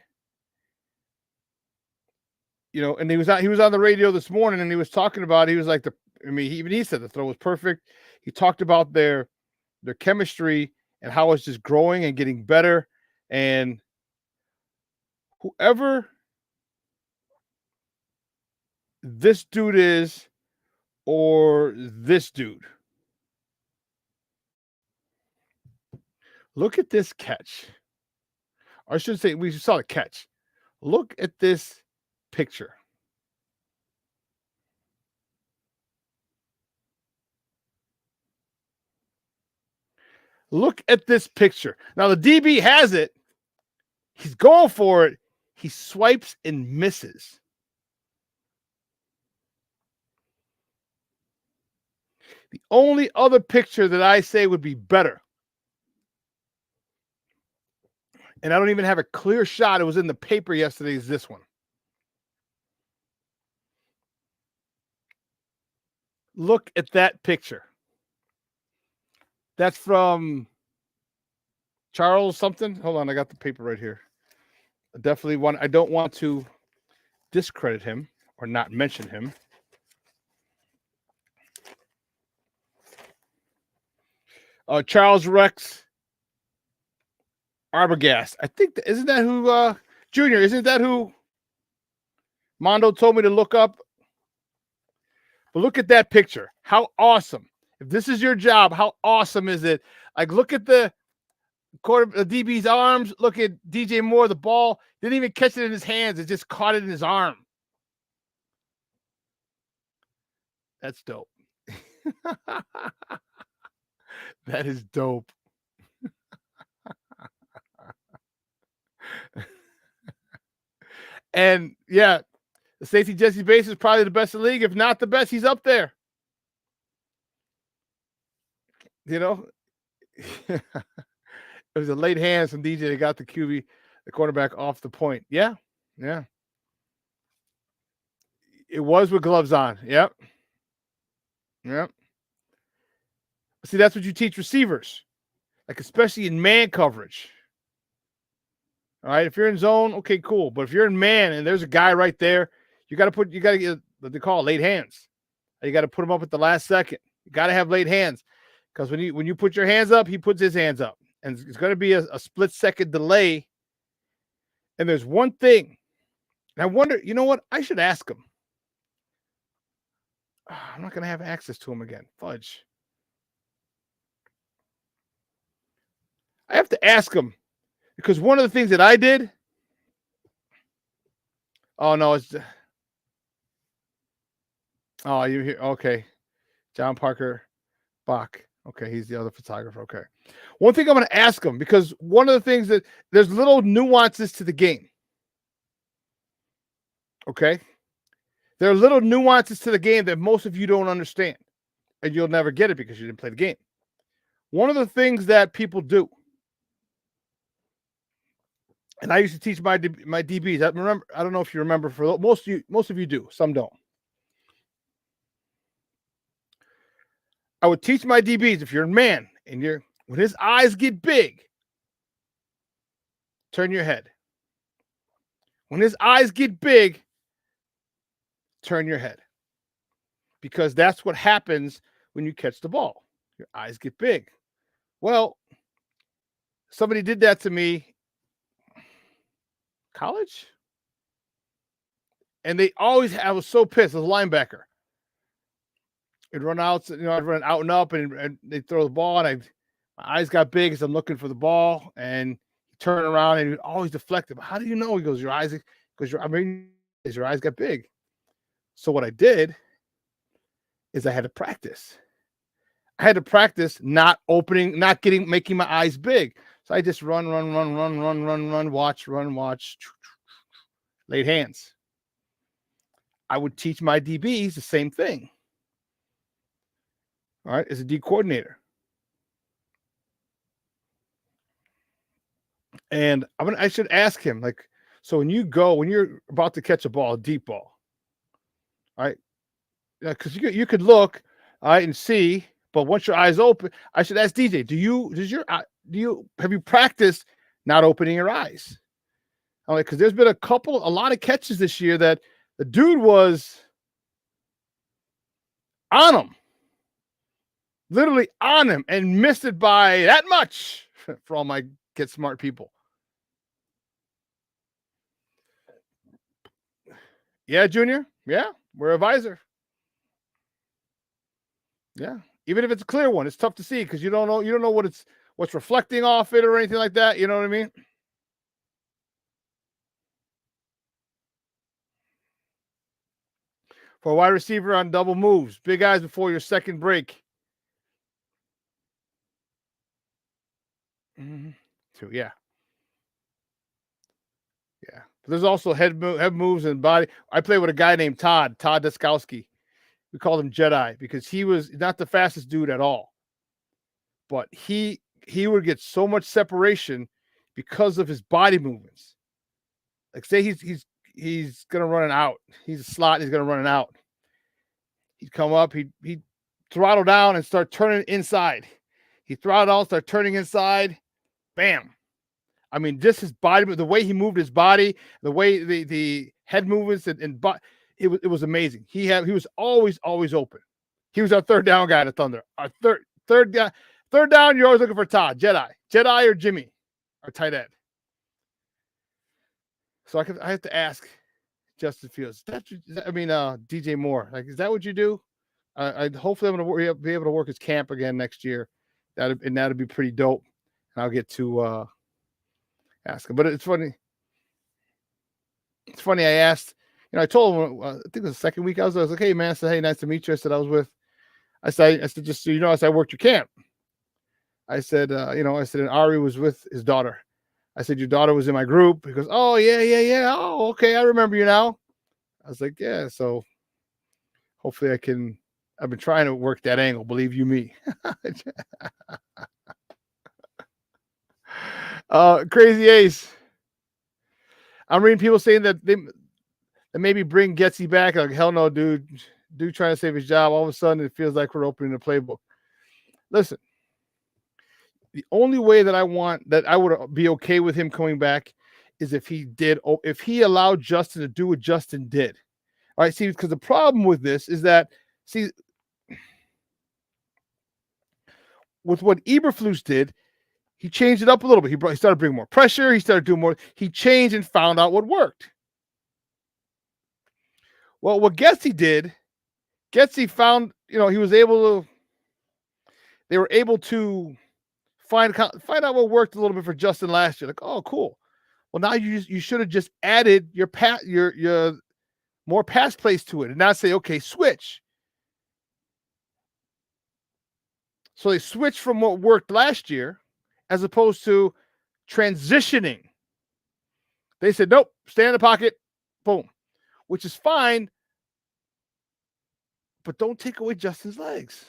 And he was on the radio this morning and he was talking about, he was like, he said the throw was perfect. He talked about their chemistry and how it's just growing and getting better. And whoever this dude is, or this dude, look at this catch. Or I should say, we saw the catch. Look at this picture. Look at this picture. Now the DB has it. He's going for it. He swipes and misses. The only other picture that I say would be better, and I don't even have a clear shot, it was in the paper yesterday, is this one. Look at that picture. That's from Charles something. Hold on, I got the paper right here. I don't want to discredit him or not mention him. Charles Rex Arbogast. I think, isn't that who, Junior, isn't that who Mondo told me to look up? But look at that picture. How awesome. If this is your job, how awesome is it? Like, look at the DB's arms. Look at DJ Moore. The ball didn't even catch it in his hands. It just caught it in his arm. That's dope. That is dope. And yeah, the safety Jesse Bates is probably the best in the league. If not the best, he's up there. It was a late hands from DJ that got the quarterback off the point. Yeah. It was with gloves on. Yep. See, that's what you teach receivers, like especially in man coverage. All right, if you're in zone, okay, cool. But if you're in man and there's a guy right there, you got to get what they call late hands. You got to put him up at the last second. You got to have late hands because when you put your hands up, he puts his hands up, and it's going to be a split second delay. And there's one thing, and I wonder, you know what? I should ask him. I'm not going to have access to him again. Fudge. I have to ask him because one of the things that I did. Oh no, it's. Oh, you here? Okay, John Parker Bach. Okay, he's the other photographer. Okay, one thing I'm going to ask him because one of the things that there's little nuances to the game. Okay? There are little nuances to the game that most of you don't understand, and you'll never get it because you didn't play the game. One of the things that people do, and I used to teach my DBs. I don't know if you remember. For most of you do. Some don't. I would teach my DBs, if you're a man and when his eyes get big, turn your head. When his eyes get big, turn your head. Because that's what happens when you catch the ball. Your eyes get big. Well, somebody did that to me college. And I was so pissed as a linebacker. I'd run out, I'd run out and up and they'd throw the ball and my eyes got big as I'm looking for the ball and turn around and he'd always deflect it. But how do you know? He goes, your eyes got big. So what I did is I had to practice. I had to practice not making my eyes big. So I just run, watch, laid hands. I would teach my DBs the same thing. All right, as a D coordinator. And I should ask him, like, so when you're about to catch a ball, a deep ball, all right, because you could look, all right, and see, but once your eyes open, I should ask DJ, have you practiced not opening your eyes? I'm like, because there's been a lot of catches this year that the dude was on him. Literally on him and missed it by that much for all my Get Smart people. Yeah, Junior. Yeah, we're a visor. Yeah, even if it's a clear one, it's tough to see because you don't know what's reflecting off it or anything like that. You know what I mean? For a wide receiver on double moves, big eyes before your second break. So yeah. But there's also head moves and body. I play with a guy named Todd Daskowski. We called him Jedi because he was not the fastest dude at all. But he would get so much separation because of his body movements. Like say he's gonna run an out. He's a slot, he's gonna run an out. He'd come up, he'd throttle down and start turning inside. He throttled out, start turning inside. Bam. I mean, just his body, the way he moved his body, the way the head movements and it was amazing. He was always open. He was our third down guy at the Thunder. Our third down, you're always looking for Todd, Jedi or Jimmy, our tight end. So I have to ask Justin Fields. DJ Moore. Like, is that what you do? Hopefully I'm going to be able to work his camp again next year. That'd be pretty dope. And I'll get to ask him. But it's funny. It's funny. I asked. I told him. I think it was the second week. I was like, "Hey man," I said, "Hey, nice to meet you." I said, I said, just so you know, I worked your camp. I said, and Ari was with his daughter. I said, your daughter was in my group. He goes, oh, yeah. Oh, okay. I remember you now. I was like, yeah. So hopefully I've been trying to work that angle. Believe you me. Crazy Ace. I'm reading people saying that they maybe bring Getsy back. Like, hell no, dude. Dude trying to save his job. All of a sudden, it feels like we're opening the playbook. Listen. The only way that I would be okay with him coming back is if he allowed Justin to do what Justin did. All right, see, because the problem with this is that, see, with what Eberflus did, he changed it up a little bit. He started bringing more pressure. He started doing more. He changed and found out what worked. Well, what Getsy did, found, he was able to, they were able to find out what worked a little bit for Justin last year. Like, oh, cool. Well, now you should have just added your more pass plays to it and not say, okay, switch. So they switched from what worked last year as opposed to transitioning. They said, nope, stay in the pocket. Boom. which is fine, but don't take away Justin's legs.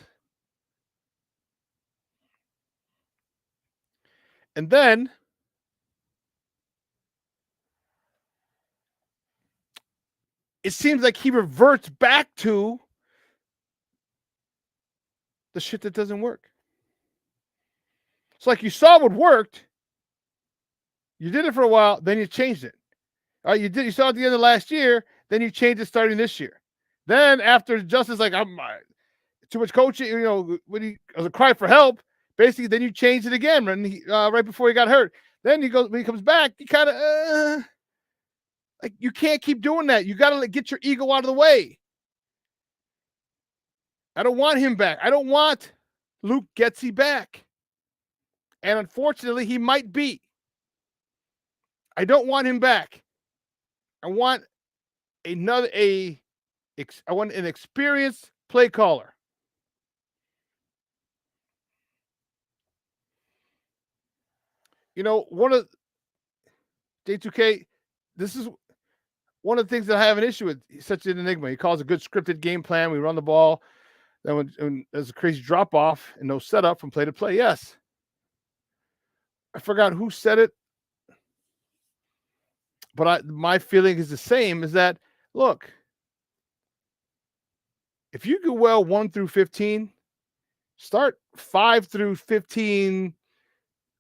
And then it seems like he reverts back to the shit that doesn't work. It's like you saw what worked. You did it for a while, then you changed it. All right, you saw it at the end of last year, then you changed it starting this year. Then after Justin's like, I'm too much coaching, when he was a cry for help, basically, then you changed it again right before he got hurt. Then when he comes back, he kind of like you can't keep doing that. You got to get your ego out of the way. I don't want him back. I don't want Luke Getsy back. And unfortunately, he might be. I don't want him back. I want I want an experienced play caller. One of J2K, this is one of the things that I have an issue with. He's such an enigma. He calls a good scripted game plan. We run the ball. Then when there's a crazy drop off and no setup from play to play. Yes. I forgot who said it. But my feeling is the same, is that, look, if you do well 1 through 15, start 5 through 15,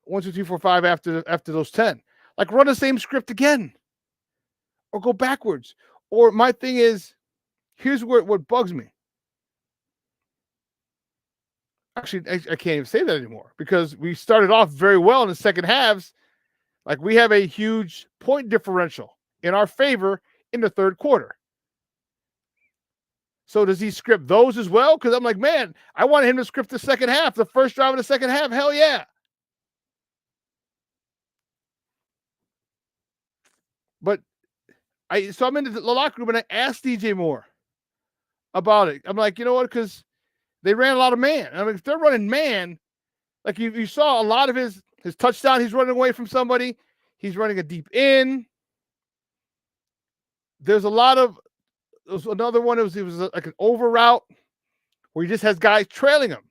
1, 2, 3, 4, 5 after those 10. Like, run the same script again. Or go backwards. Or my thing is, here's what bugs me. Actually, I can't even say that anymore because we started off very well in the second halves. Like, we have a huge point differential in our favor in the third quarter. So does he script those as well? Because I'm like, man, I wanted him to script the second half, the first drive of the second half. Hell yeah. But I'm in the locker room and I asked DJ Moore about it. I'm like, you know what? Because they ran a lot of man. I mean, if they're running man, like you saw a lot of his touchdown, he's running away from somebody. He's running a deep in. There's a lot of, there was another one. It was like an over route where he just has guys trailing him.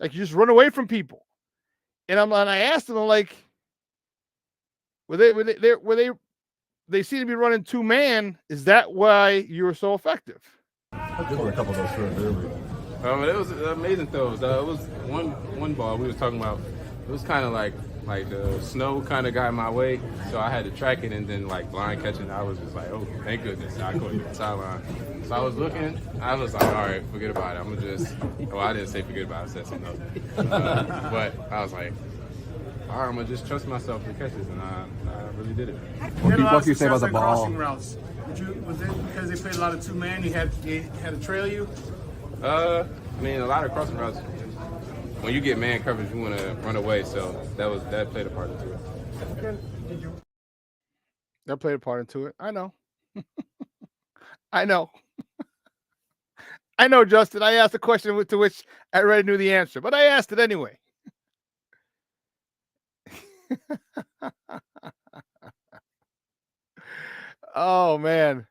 Like, you just run away from people. And I asked him, I'm like, they seem to be running 2-man. Is that why you were so effective? There were a couple of those throws earlier. It was amazing throws. It was one ball we was talking about. It was kind of like the snow kind of got in my way, so I had to track it and then like blind catching. I was just like, oh, thank goodness I caught the sideline. So I was looking. I was like, all right, forget about it. I'm gonna just. Well, I didn't say forget about it. I said something else. But I was like, all right, I'm gonna just trust myself to catches, and I really did it. What do you say about the ball? Crossing routes. Was it because they played a lot of 2-man? He had to trail you. I mean, a lot of crossing routes. When you get man coverage, you want to run away. So that played a part into it. Okay. That played a part into it. I know. I know. I know, Justin. I asked a question to which I already knew the answer, but I asked it anyway. Oh, man.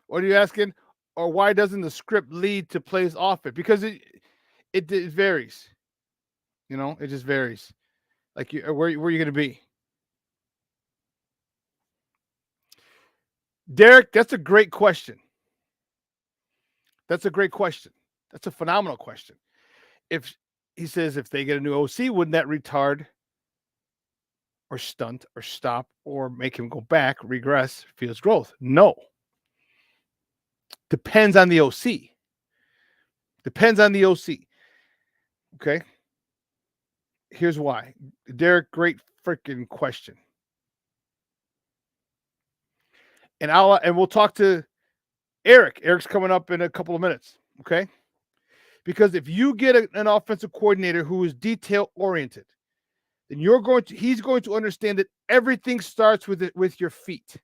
What are you asking? Or why doesn't the script lead to plays off it? Because it varies. It just varies. Like, where you going to be? Derek, that's a great question. That's a great question. That's a phenomenal question. If he says if they get a new OC, wouldn't that retard or stunt or stop or make him go back, regress, Fields' growth? No. Depends on the OC. Depends on the OC. Okay. Here's why. Derek, great freaking question. And we'll talk to Eric. Eric's coming up in a couple of minutes. Okay. Because if you get an offensive coordinator who is detail oriented, then he's going to understand that everything starts with your feet.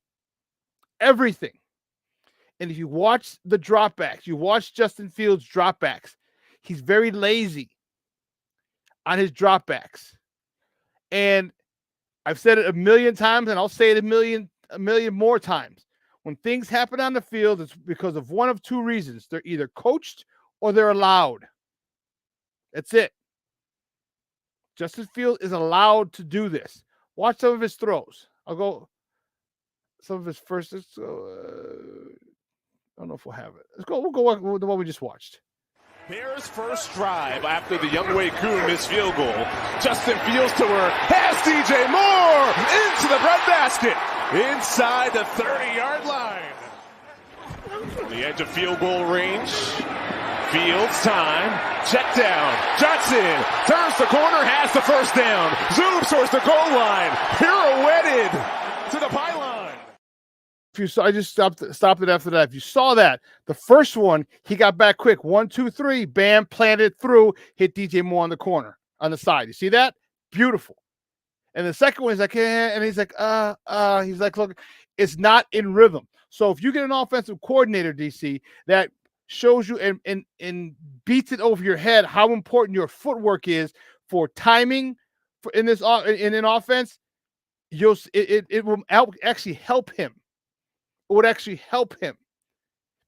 Everything. And if you watch the dropbacks, you watch Justin Fields' dropbacks, he's very lazy on his dropbacks. And I've said it a million times, and I'll say it a million more times. When things happen on the field, it's because of one of two reasons. They're either coached or they're allowed. That's it. Justin Fields is allowed to do this. Watch some of his throws. I'll go some of his first. Let's go, I don't know if we'll have it. We'll go with the one we just watched. Bears' first drive after the Younghoe Koo missed field goal. Justin Fields to work. Has DJ Moore into the breadbasket. Inside the 30-yard line. On the edge of field goal range. Fields time. Check down. Johnson turns the corner, has the first down. Zooms towards the goal line. Pirouetted to the pylon. If you saw, I just stopped it after that. If you saw that, the first one, he got back quick. 1, 2, 3, bam, planted through, hit DJ Moore on the corner, on the side. You see that? Beautiful. And the second one, he's like, and he's like, he's like, look, it's not in rhythm. So if you get an offensive coordinator, DC, that shows you and beats it over your head how important your footwork is for timing in an offense, it will actually help him. It would actually help him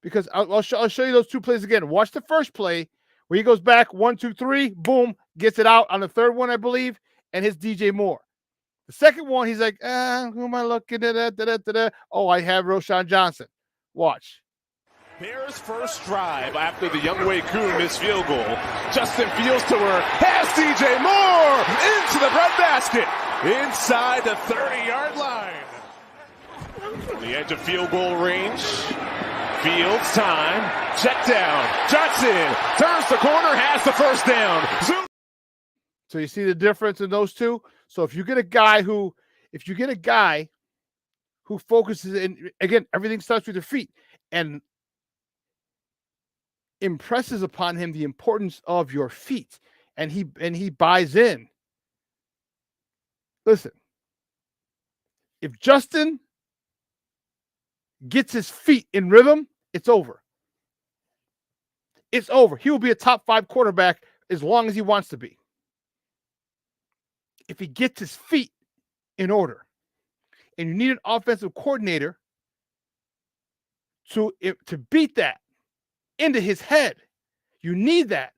because I'll show you those two plays again. Watch the first play where he goes back 1, 2, 3, boom, gets it out on the third one, I believe, and hits DJ Moore. The second one, he's like, who am I looking at? Oh, I have Roschon Johnson. Watch. Bears' first drive after the Younghoe Koo missed field goal. Justin Fields to work. Has DJ Moore into the breadbasket. Inside the 30-yard line. On the edge of field goal range. Fields time. Check down. Johnson turns the corner, has the first down. Zoom. So you see the difference in those two? So if you get a guy who focuses, and again, everything starts with your feet, and impresses upon him the importance of your feet, and he buys in. Listen, if Justin gets his feet in rhythm, it's over. It's over. He will be a top 5 quarterback as long as he wants to be. If he gets his feet in order, and you need an offensive coordinator to beat that into his head, you need that.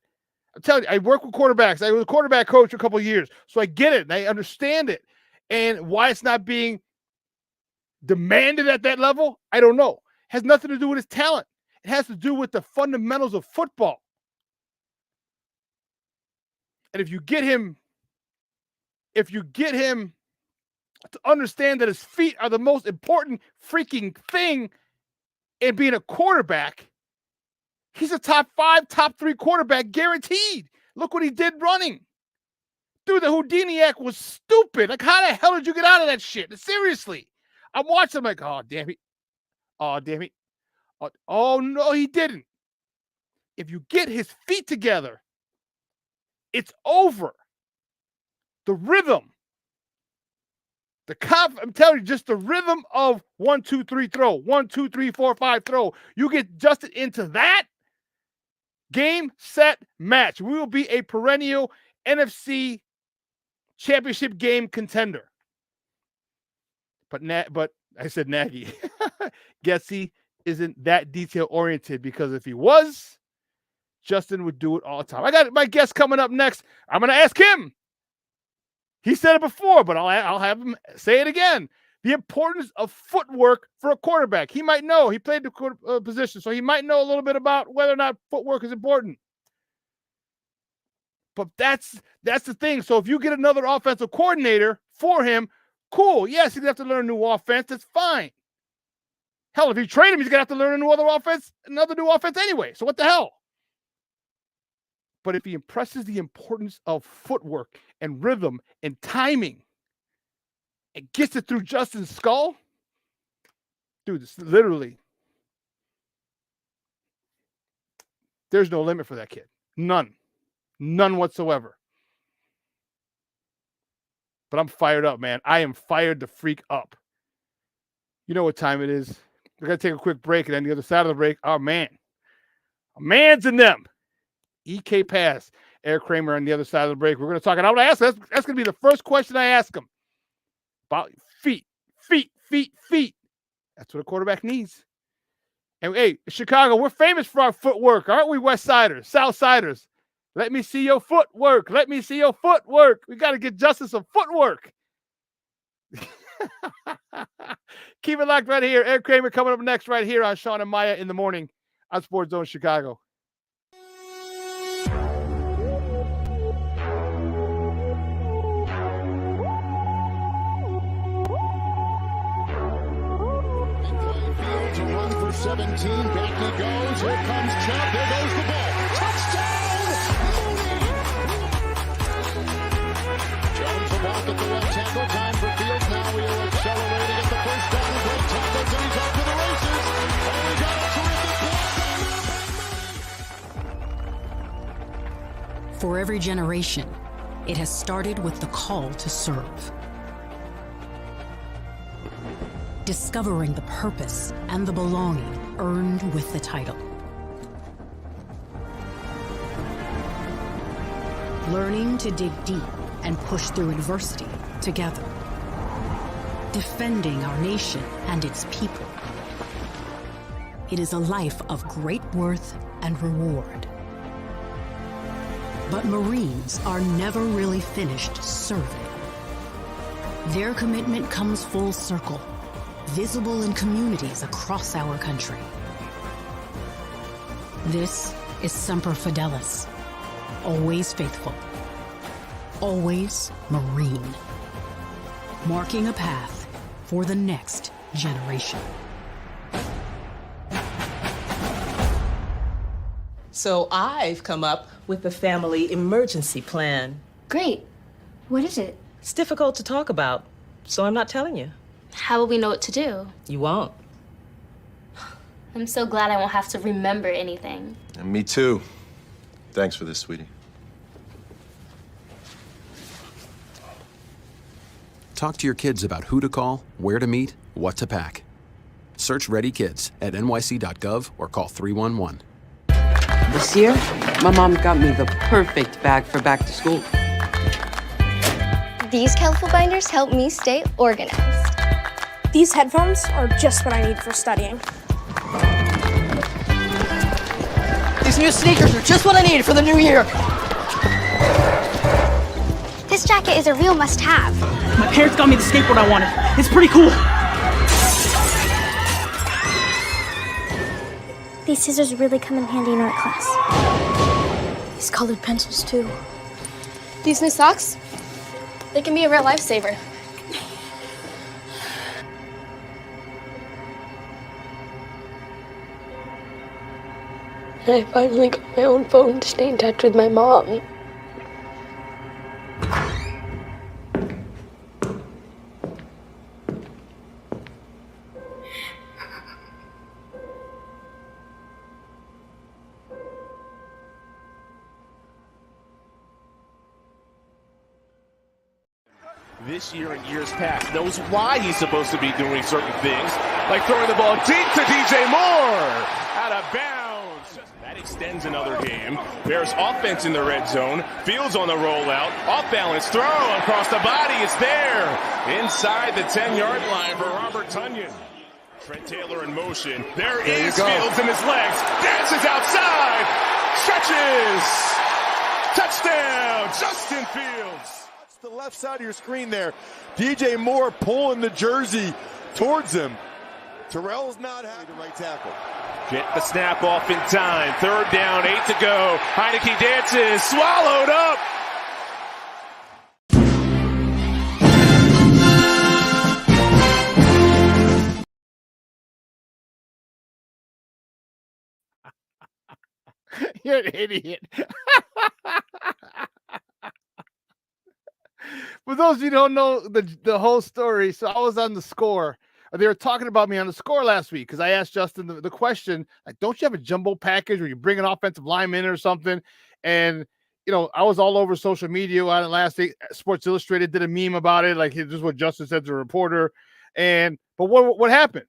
I'm telling you, I work with quarterbacks. I was a quarterback coach a couple of years, so I get it and I understand it. And why it's not being demanded at that level, I don't know. It has nothing to do with his talent. It has to do with the fundamentals of football. And if you get him to understand that his feet are the most important freaking thing in being a quarterback, he's a top 5, top 3 quarterback guaranteed. Look what he did running. Dude, the Houdiniac was stupid. Like, how the hell did you get out of that shit? Seriously. I'm watching him like, oh, damn it. Oh, damn it. Oh, no, he didn't. If you get his feet together, it's over. The rhythm. I'm telling you, just the rhythm of 1, 2, 3 throw, 1, 2, 3, 4, 5 throw. You get Justin into that game, set, match. We will be a perennial NFC championship game contender. But I said Nagy. Getsy isn't that detail oriented, because if he was, Justin would do it all the time. I got my guest coming up next. I'm going to ask him. He said it before, but I'll have him say it again. The importance of footwork for a quarterback. He might know. He played the position, so he might know a little bit about whether or not footwork is important. But that's the thing. So if you get another offensive coordinator for him, cool. Yes, he's going to have to learn a new offense. That's fine. Hell, if you trade him, he's going to have to learn another new offense anyway. So what the hell? But if he impresses the importance of footwork and rhythm and timing and gets it through Justin's skull, dude, it's literally, there's no limit for that kid. None whatsoever. But I'm fired up, man. I am fired the freak up. You know what time it is. We're going to take a quick break, and then the other side of the break, our man's in them. EK Pass, Eric Kramer on the other side of the break. We're going to talk, and I want to ask, that's going to be the first question I ask him. Feet. That's what a quarterback needs. And hey, Chicago, we're famous for our footwork, aren't we, West Siders, South Siders? Let me see your footwork. We got to get Justin some footwork. Keep it locked right here. Eric Kramer coming up next right here on Shawn and Maya in the morning on Sports Zone Chicago. To run for 17, back he goes, here comes Chubb, there goes the ball, touchdown, Mooney! Jones will walk at the left tackle, time for Fields, now he'll accelerate to get the first down, great tackles, and he's off to the races, and we got a terrific block. For every generation, it has started with the call to serve. Discovering the purpose and the belonging earned with the title. Learning to dig deep and push through adversity together. Defending our nation and its people. It is a life of great worth and reward. But Marines are never really finished serving. Their commitment comes full circle, visible in communities across our country. This is Semper Fidelis, always faithful, always Marine, marking a path for the next generation. So I've come up with the family emergency plan. Great. What is it? It's difficult to talk about, so I'm not telling you. How will we know what to do? You won't. I'm so glad I won't have to remember anything. And me too. Thanks for this, sweetie. Talk to your kids about who to call, where to meet, what to pack. Search Ready Kids at nyc.gov or call 311. This year, my mom got me the perfect bag for back to school. These colorful binders help me stay organized. These headphones are just what I need for studying. These new sneakers are just what I need for the new year. This jacket is a real must-have. My parents got me the skateboard I wanted. It's pretty cool. These scissors really come in handy in art class. These colored pencils, too. These new socks, they can be a real lifesaver. I finally got my own phone to stay in touch with my mom. This year and years past knows why he's supposed to be doing certain things, like throwing the ball deep to DJ Moore, out of bounds. That extends another game. Bears offense in the red zone. Fields on the rollout. Off balance throw across the body. It's there. Inside the 10-yard line for Robert Tonyan. Trent Taylor in motion. There is Fields in his legs. Dances outside. Stretches. Touchdown, Justin Fields. The left side of your screen there. DJ Moore pulling the jersey towards him. Terrell's not happy to right tackle. Get the snap off in time. 3rd down, 8 to go. Heineke dances, swallowed up. You're an idiot. For those of you who don't know the whole story, so I was on the score. They were talking about me on the score last week because I asked Justin the question, like, don't you have a jumbo package where you bring an offensive lineman or something? And, you know, I was all over social media on it last week. Sports Illustrated did a meme about it, like this is what Justin said to a reporter. But what happened?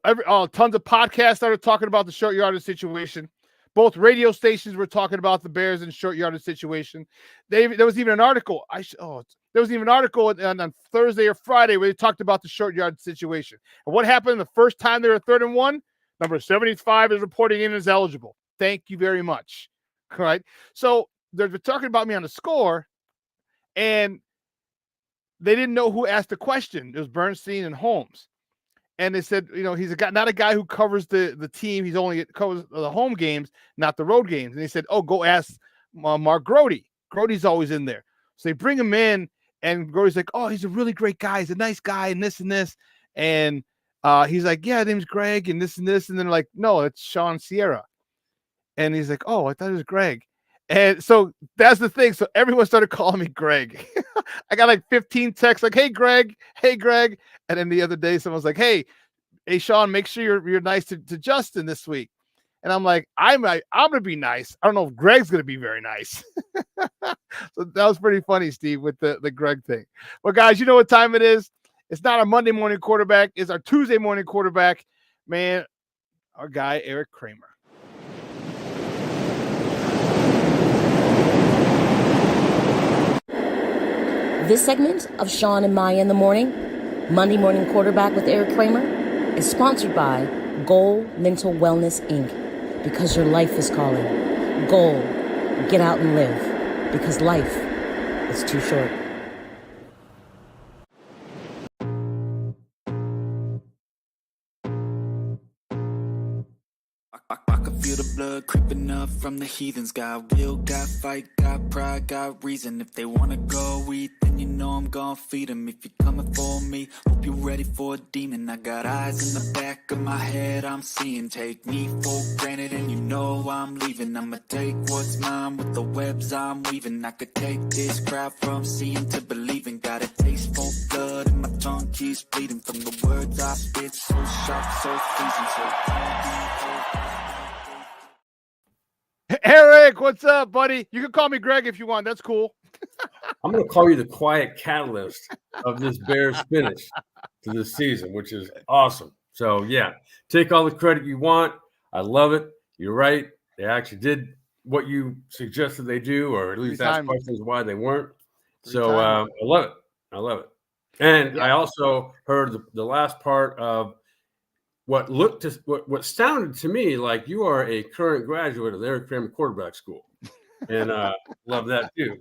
Tons of podcasts started talking about the short yardage situation. Both radio stations were talking about the Bears and short yardage situation. There was even an article. There was even an article on Thursday or Friday where they talked about the short yard situation. And what happened the first time they were 3rd and 1? Number 75 is reporting in as eligible. Thank you very much. All right. So they're talking about me on the score, and they didn't know who asked the question. It was Bernstein and Holmes. And they said, he's not a guy who covers the team. He's only covers the home games, not the road games. And they said, go ask Mark Grody. Grody's always in there. So they bring him in, and Grody's like, oh, he's a really great guy. He's a nice guy, and this and this. And he's like, yeah, his name's Greg, and this and this. And then they're like, no, it's Shawn Sierra. And he's like, oh, I thought it was Greg. And so that's the thing. So everyone started calling me Greg. I got like 15 texts like, hey, Greg. And then the other day, someone's like, hey, Shawn, make sure you're nice to Justin this week. And I'm like, I'm going to be nice. I don't know if Greg's going to be very nice. So that was pretty funny, Steve, with the Greg thing. Well, guys, you know what time it is? It's not our Monday morning quarterback. It's our Tuesday morning quarterback. Man, our guy, Eric Kramer. This segment of Shawn and Maya in the Morning, Monday Morning Quarterback with Eric Kramer, is sponsored by Goal Mental Wellness, Inc. Because your life is calling. Goal, get out and live. Because life is too short. I can feel the blood creeping up from the heathens. Got will, got fight, got pride, got reason. If they wanna go eat, then you know I'm gonna feed them. If you're coming for me, hope you're ready for a demon. I got eyes in the back of my head, I'm seeing. Take me for granted and you know I'm leaving. I'ma take what's mine with the webs I'm weaving. I could take this crowd from seeing to believing. Got a taste for blood and my tongue keeps bleeding. From the words I spit, so sharp, so freezing, so Eric, what's up, buddy? You can call me Greg if you want. That's cool. I'm going to call you the quiet catalyst of this Bears finish to this season, which is awesome. So, yeah, take all the credit you want. I love it. You're right. They actually did what you suggested they do, or at least ask questions why they weren't. So, I love it. I love it. And I also heard the last part of what sounded to me like you are a current graduate of the Eric Kramer Quarterback School, and love that too.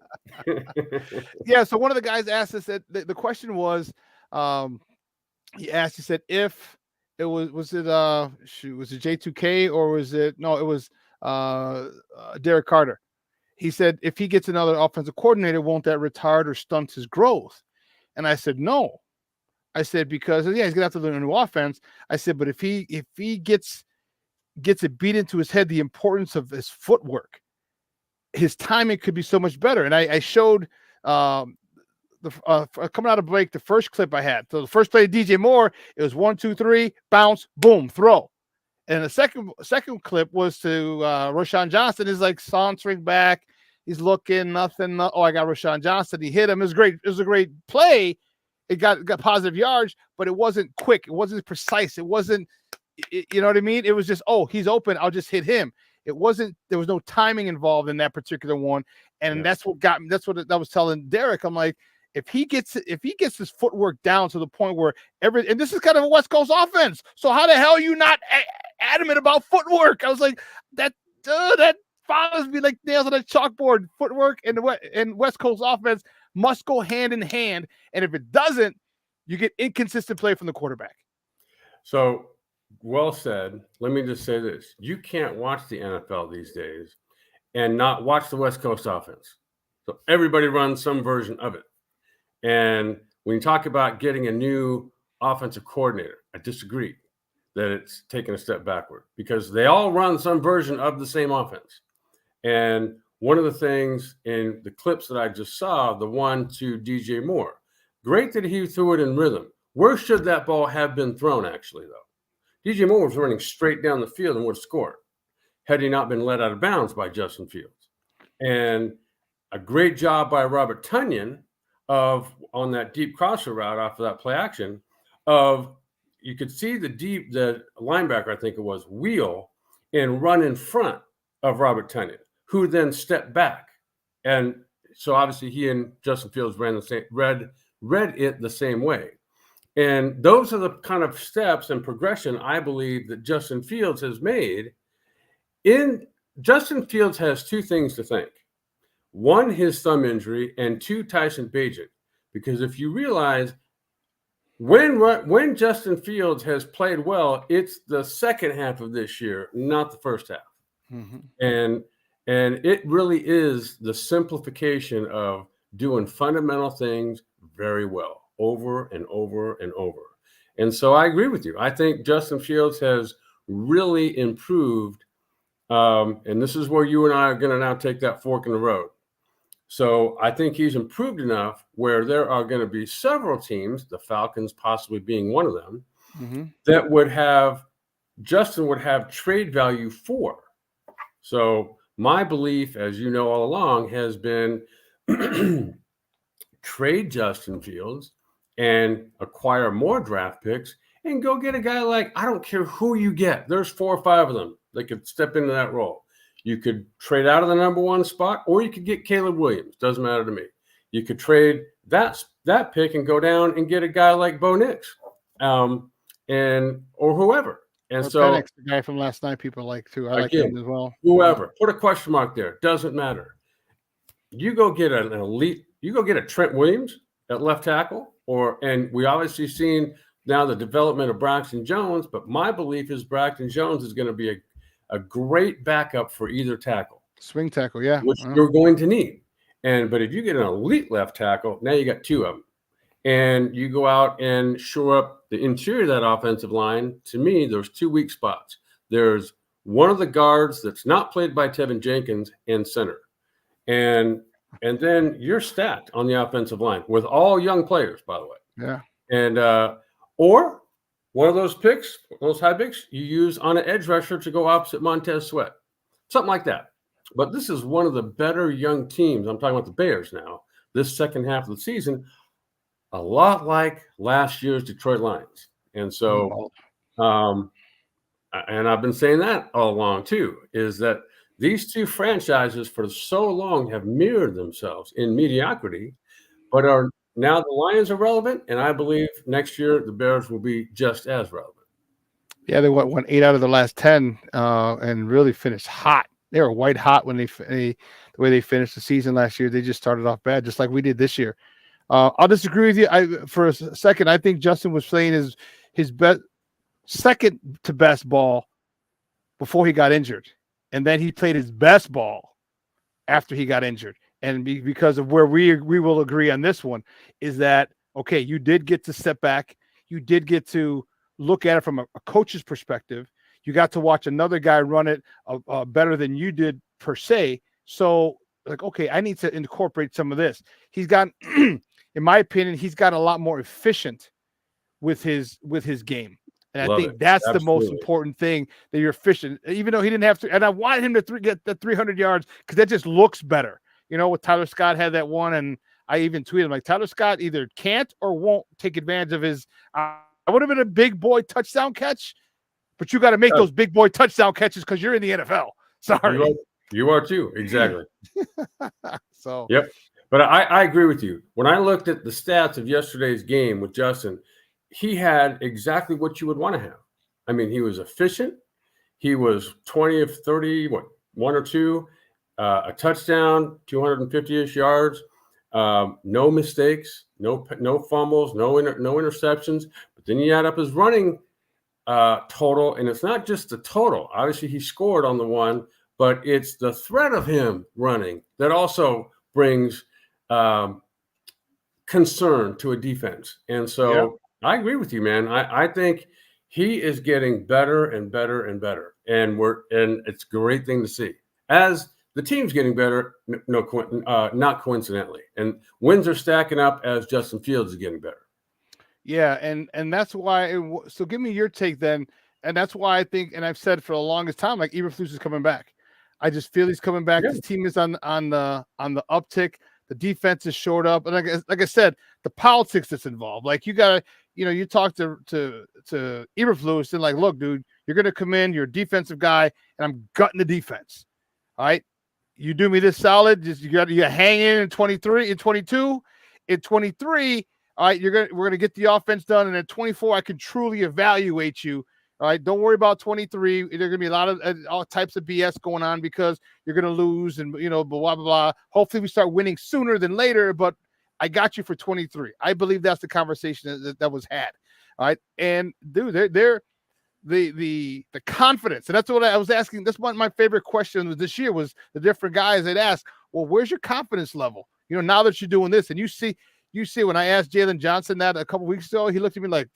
Yeah. So one of the guys asked us that the question was, he said, if it was it J2K or was it Derek Carter? He said, if he gets another offensive coordinator, won't that retard or stunt his growth? And I said, no. I said, because he's gonna have to learn a new offense. I said, but if he gets it beat into his head, the importance of his footwork, his timing could be so much better. And I showed coming out of break, the first clip I had. So the first play of DJ Moore, it was 1, 2, 3, bounce, boom, throw. And the second clip was to Rashawn Johnson. Is like sauntering back. He's looking, nothing. Oh, I got Rashawn Johnson. He hit him. It was great. It was a great play. It got positive yards, but it wasn't quick. It wasn't precise. It wasn't, you know what I mean? It was just, oh, he's open, I'll just hit him. It wasn't, there was no timing involved in that particular one. And that's what got me. That's what I was telling Derek. I'm like, if he gets his footwork down to the point where and this is kind of a West Coast offense. So how the hell are you not adamant about footwork? I was like, that follows me like nails on a chalkboard. Footwork and West Coast offense must go hand in hand. And if it doesn't, you get inconsistent play from the quarterback. So well said. Let me just say this. You can't watch the NFL these days and not watch the West Coast offense. So everybody runs some version of it. And when you talk about getting a new offensive coordinator, I disagree that it's taken a step backward because they all run some version of the same offense. And one of the things in the clips that I just saw, the one to DJ Moore, great that he threw it in rhythm. Where should that ball have been thrown, actually, though? DJ Moore was running straight down the field and would have scored had he not been let out of bounds by Justin Fields. And a great job by Robert Tonyan on that deep crosser route off of that play action you could see the linebacker, I think it was, wheel and run in front of Robert Tonyan, who then stepped back. And so obviously he and Justin Fields read it the same way. And those are the kind of steps and progression I believe that Justin Fields has made. Justin Fields has two things to thank. One, his thumb injury, and two, Tyson Bagent. Because if you realize when Justin Fields has played well, it's the second half of this year, not the first half. Mm-hmm. And it really is the simplification of doing fundamental things very well over and over and over. And so I agree with you. I think Justin Fields has really improved. And this is where you and I are going to now take that fork in the road. So I think he's improved enough where there are going to be several teams, the Falcons possibly being one of them, mm-hmm. that Justin would have trade value for. So my belief, as you know all along, has been trade Justin Fields and acquire more draft picks and go get a guy like, I don't care who you get. There's 4 or 5 of them that could step into that role. You could trade out of the number 1 spot, or you could get Caleb Williams. Doesn't matter to me. You could trade that pick and go down and get a guy like Bo Nix, or whoever. And or so Penix, the guy from last night, people like too. I like him as well. Whoever, put a question mark there. Doesn't matter. You go get an elite. You go get a Trent Williams at left tackle, and we obviously seen now the development of Braxton Jones. But my belief is Braxton Jones is going to be a great backup for either tackle. Swing tackle, yeah. Which you're going to need. But if you get an elite left tackle, now you got 2 of them. And you go out and shore up the interior of that offensive line. To me, there's 2 weak spots. There's one of the guards that's not played by Tevin Jenkins and center. And then you're stacked on the offensive line with all young players, by the way. Yeah. And or one of those picks, those high picks, you use on an edge rusher to go opposite Montez Sweat. Something like that. But this is one of the better young teams. I'm talking about the Bears now. This second half of the season, a lot like last year's Detroit Lions. And so, and I've been saying that all along too, is that these two franchises for so long have mirrored themselves in mediocrity, but are now the Lions are relevant, and I believe next year the Bears will be just as relevant. Yeah, they won 8 out of the last 10 and really finished hot. They were white hot when the way they finished the season last year. They just started off bad, just like we did this year. I'll disagree with you. For a second, I think Justin was playing his best, second to best ball before he got injured, and then he played his best ball after he got injured. And because of where we will agree on this one is that, okay, you did get to step back. You did get to look at it from a coach's perspective. You got to watch another guy run it better than you did per se. So like, okay, I need to incorporate some of this. He's gotten, in my opinion, he's gotten a lot more efficient with his game. And I think that's the most important thing, that you're efficient, even though he didn't have to. And I wanted him to get the 300 yards because that just looks better. You know, with Tyler Scott had that one, and I even tweeted like Tyler Scott either can't or won't take advantage of his. I would have been a big boy touchdown catch, but you got to make those big boy touchdown catches because you're in the NFL. Sorry, you are too. Exactly. So yep. But I agree with you. When I looked at the stats of yesterday's game with Justin, he had exactly what you would want to have. I mean, he was efficient. He was 20 of 30, 1 or 2. A touchdown, 250-ish yards, no mistakes, no fumbles, no interceptions. But then you add up his running total, and it's not just the total. Obviously, he scored on the one, but it's the threat of him running that also brings concern to a defense. And so I agree with you, man. I think he is getting better and better and better, and it's a great thing to see. As the team's getting better, not coincidentally. And wins are stacking up as Justin Fields is getting better. Yeah, and that's why. So give me your take then. And that's why I think, and I've said for the longest time, like Eberflus is coming back. I just feel he's coming back. Yeah. This team is on the uptick. The defense is shored up, and like I said, the politics that's involved. Like you gotta, you talk to Eberflus and like, look, dude, you're gonna come in, you're a defensive guy, and I'm gutting the defense. All right. You do me this solid. Just you hang in 23, in 22, in 23. All right, we're gonna get the offense done, and at 24, I can truly evaluate you. All right, don't worry about 23. There's gonna be a lot of all types of BS going on because you're gonna lose, and blah blah blah. Hopefully, we start winning sooner than later. But I got you for 23. I believe that's the conversation that was had. All right, and dude, they're the confidence, and that's what I was asking. That's one of my favorite questions this year was the different guys that ask, well, where's your confidence level? Now that you're doing this, and you see when I asked Jalen Johnson that a couple weeks ago, he looked at me like,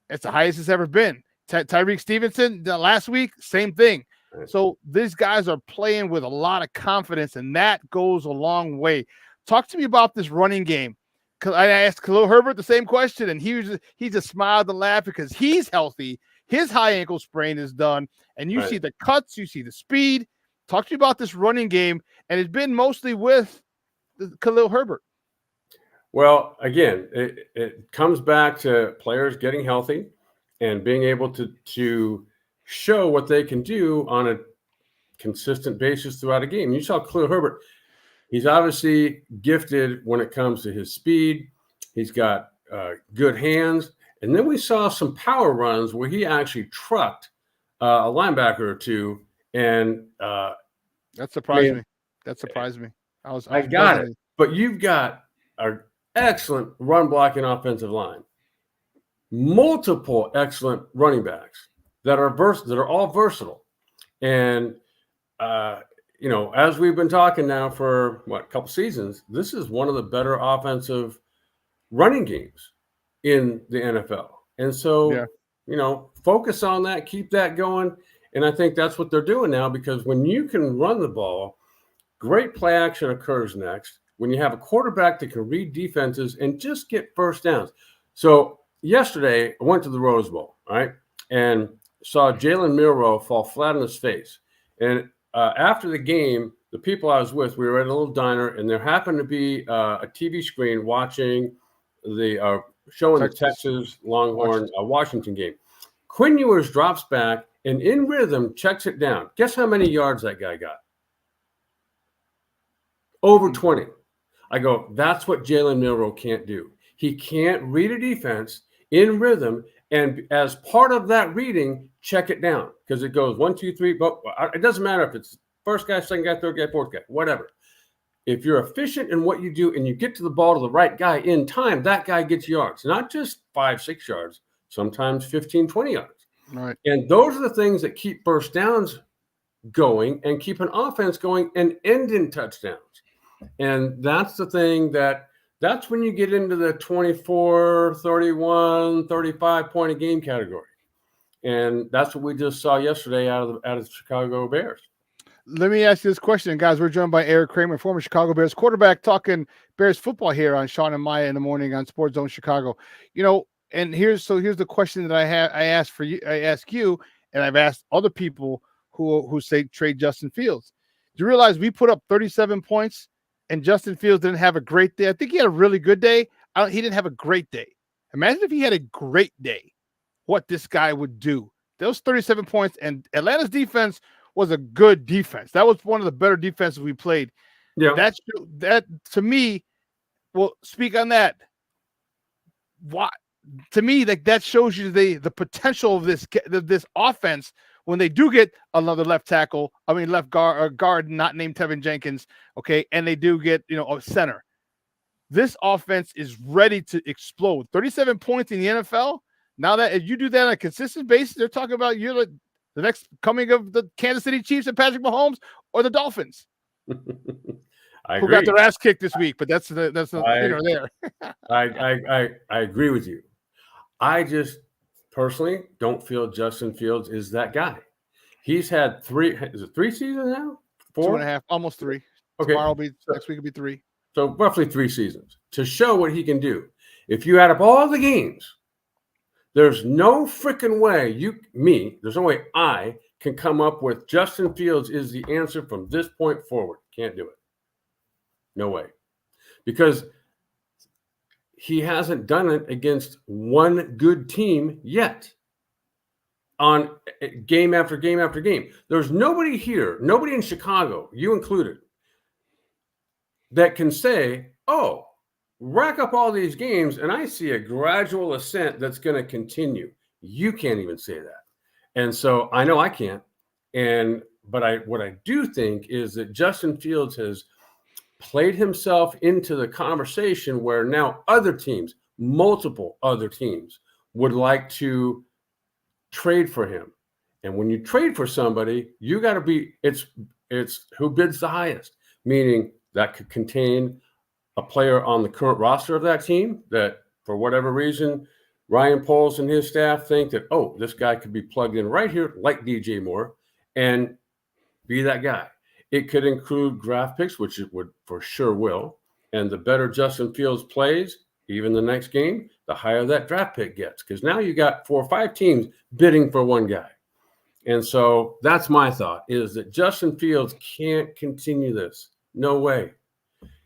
it's the highest it's ever been. Tyreek Stevenson last week, same thing. So these guys are playing with a lot of confidence, and that goes a long way. Talk to me about this running game. I asked Khalil Herbert the same question, and he just smiled and laughed because he's healthy. His high ankle sprain is done, and you see the cuts, you see the speed. Talk to me about this running game, and it's been mostly with Khalil Herbert. Well, again, it comes back to players getting healthy and being able to show what they can do on a consistent basis throughout a game. You saw Khalil Herbert. He's obviously gifted when it comes to his speed. He's got good hands. And then we saw some power runs where he actually trucked a linebacker or two. And that surprised me. That surprised me. I got it. But you've got an excellent run blocking offensive line, multiple excellent running backs that are all versatile. And as we've been talking now for a couple seasons, this is one of the better offensive running games in the NFL. And so, focus on that, keep that going. And I think that's what they're doing now, because when you can run the ball, great play action occurs next. When you have a quarterback that can read defenses and just get first downs. So yesterday I went to the Rose Bowl, right, and saw Jalen Milroe fall flat on his face. And after the game, the people I was with, we were at a little diner, and there happened to be a TV screen watching the showing the Texas Longhorn Washington game. Quinn Ewers drops back and in rhythm checks it down. Guess how many yards that guy got? Over 20. I go, that's what Jalen Milroe can't do. He can't read a defense in rhythm, and as part of that reading, check it down, because it goes 1, 2, 3. But it doesn't matter if it's first guy, second guy, third guy, fourth guy, whatever. If you're efficient in what you do and you get to the ball to the right guy in time, that guy gets yards, not just 5, 6 yards, sometimes 15, 20 yards. Right. And those are the things that keep first downs going and keep an offense going and end in touchdowns. And that's the thing that's when you get into the 24, 31, 35 point a game category. And that's what we just saw yesterday out of the Chicago Bears. Let me ask you this question, guys. We're joined by Eric Kramer, former Chicago Bears quarterback, talking Bears football here on Shawn and Maya in the morning on Sports Zone Chicago. And here's the question that I ask you, and I've asked other people who say trade Justin Fields. Do you realize we put up 37 points and Justin Fields didn't have a great day? I think he had a really good day. He didn't have a great day. Imagine if he had a great day, what this guy would do. Those 37 points, and Atlanta's defense was a good defense. That was one of the better defenses we played. Yeah. That to me, well, speak on that. Why? To me, that shows you the potential of this offense when they do get another left guard not named Tevin Jenkins, okay, and they do get a center. This offense is ready to explode. 37 points in the NFL. Now that if you do that on a consistent basis, they're talking about you're the next coming of the Kansas City Chiefs and Patrick Mahomes or the Dolphins. Who got their ass kicked this week, but that's there. I agree with you. I just personally don't feel Justin Fields is that guy. He's had 3 seasons now? 4? 2.5, almost 3. Okay. Next week will be 3. So roughly 3 seasons to show what he can do. If you add up all the games, there's no freaking way there's no way I can come up with Justin Fields is the answer from this point forward. Can't do it. No way. Because he hasn't done it against one good team yet. on game after game after game. There's nobody here, nobody in Chicago, you included, that can say, oh, rack up all these games and I see a gradual ascent that's going to continue. You can't even say that. And so I know I can't. But what I do think is that Justin Fields has played himself into the conversation where now other teams, multiple other teams, would like to trade for him. And when you trade for somebody, you got to be, it's who bids the highest, meaning that could contain a player on the current roster of that team that, for whatever reason, Ryan Poles and his staff think that, oh, this guy could be plugged in right here, like DJ Moore, and be that guy. It could include draft picks, which it would for sure will. And the better Justin Fields plays, even the next game, the higher that draft pick gets. Because now you got 4 or 5 teams bidding for one guy. And so that's my thought, is that Justin Fields can't continue this. No way.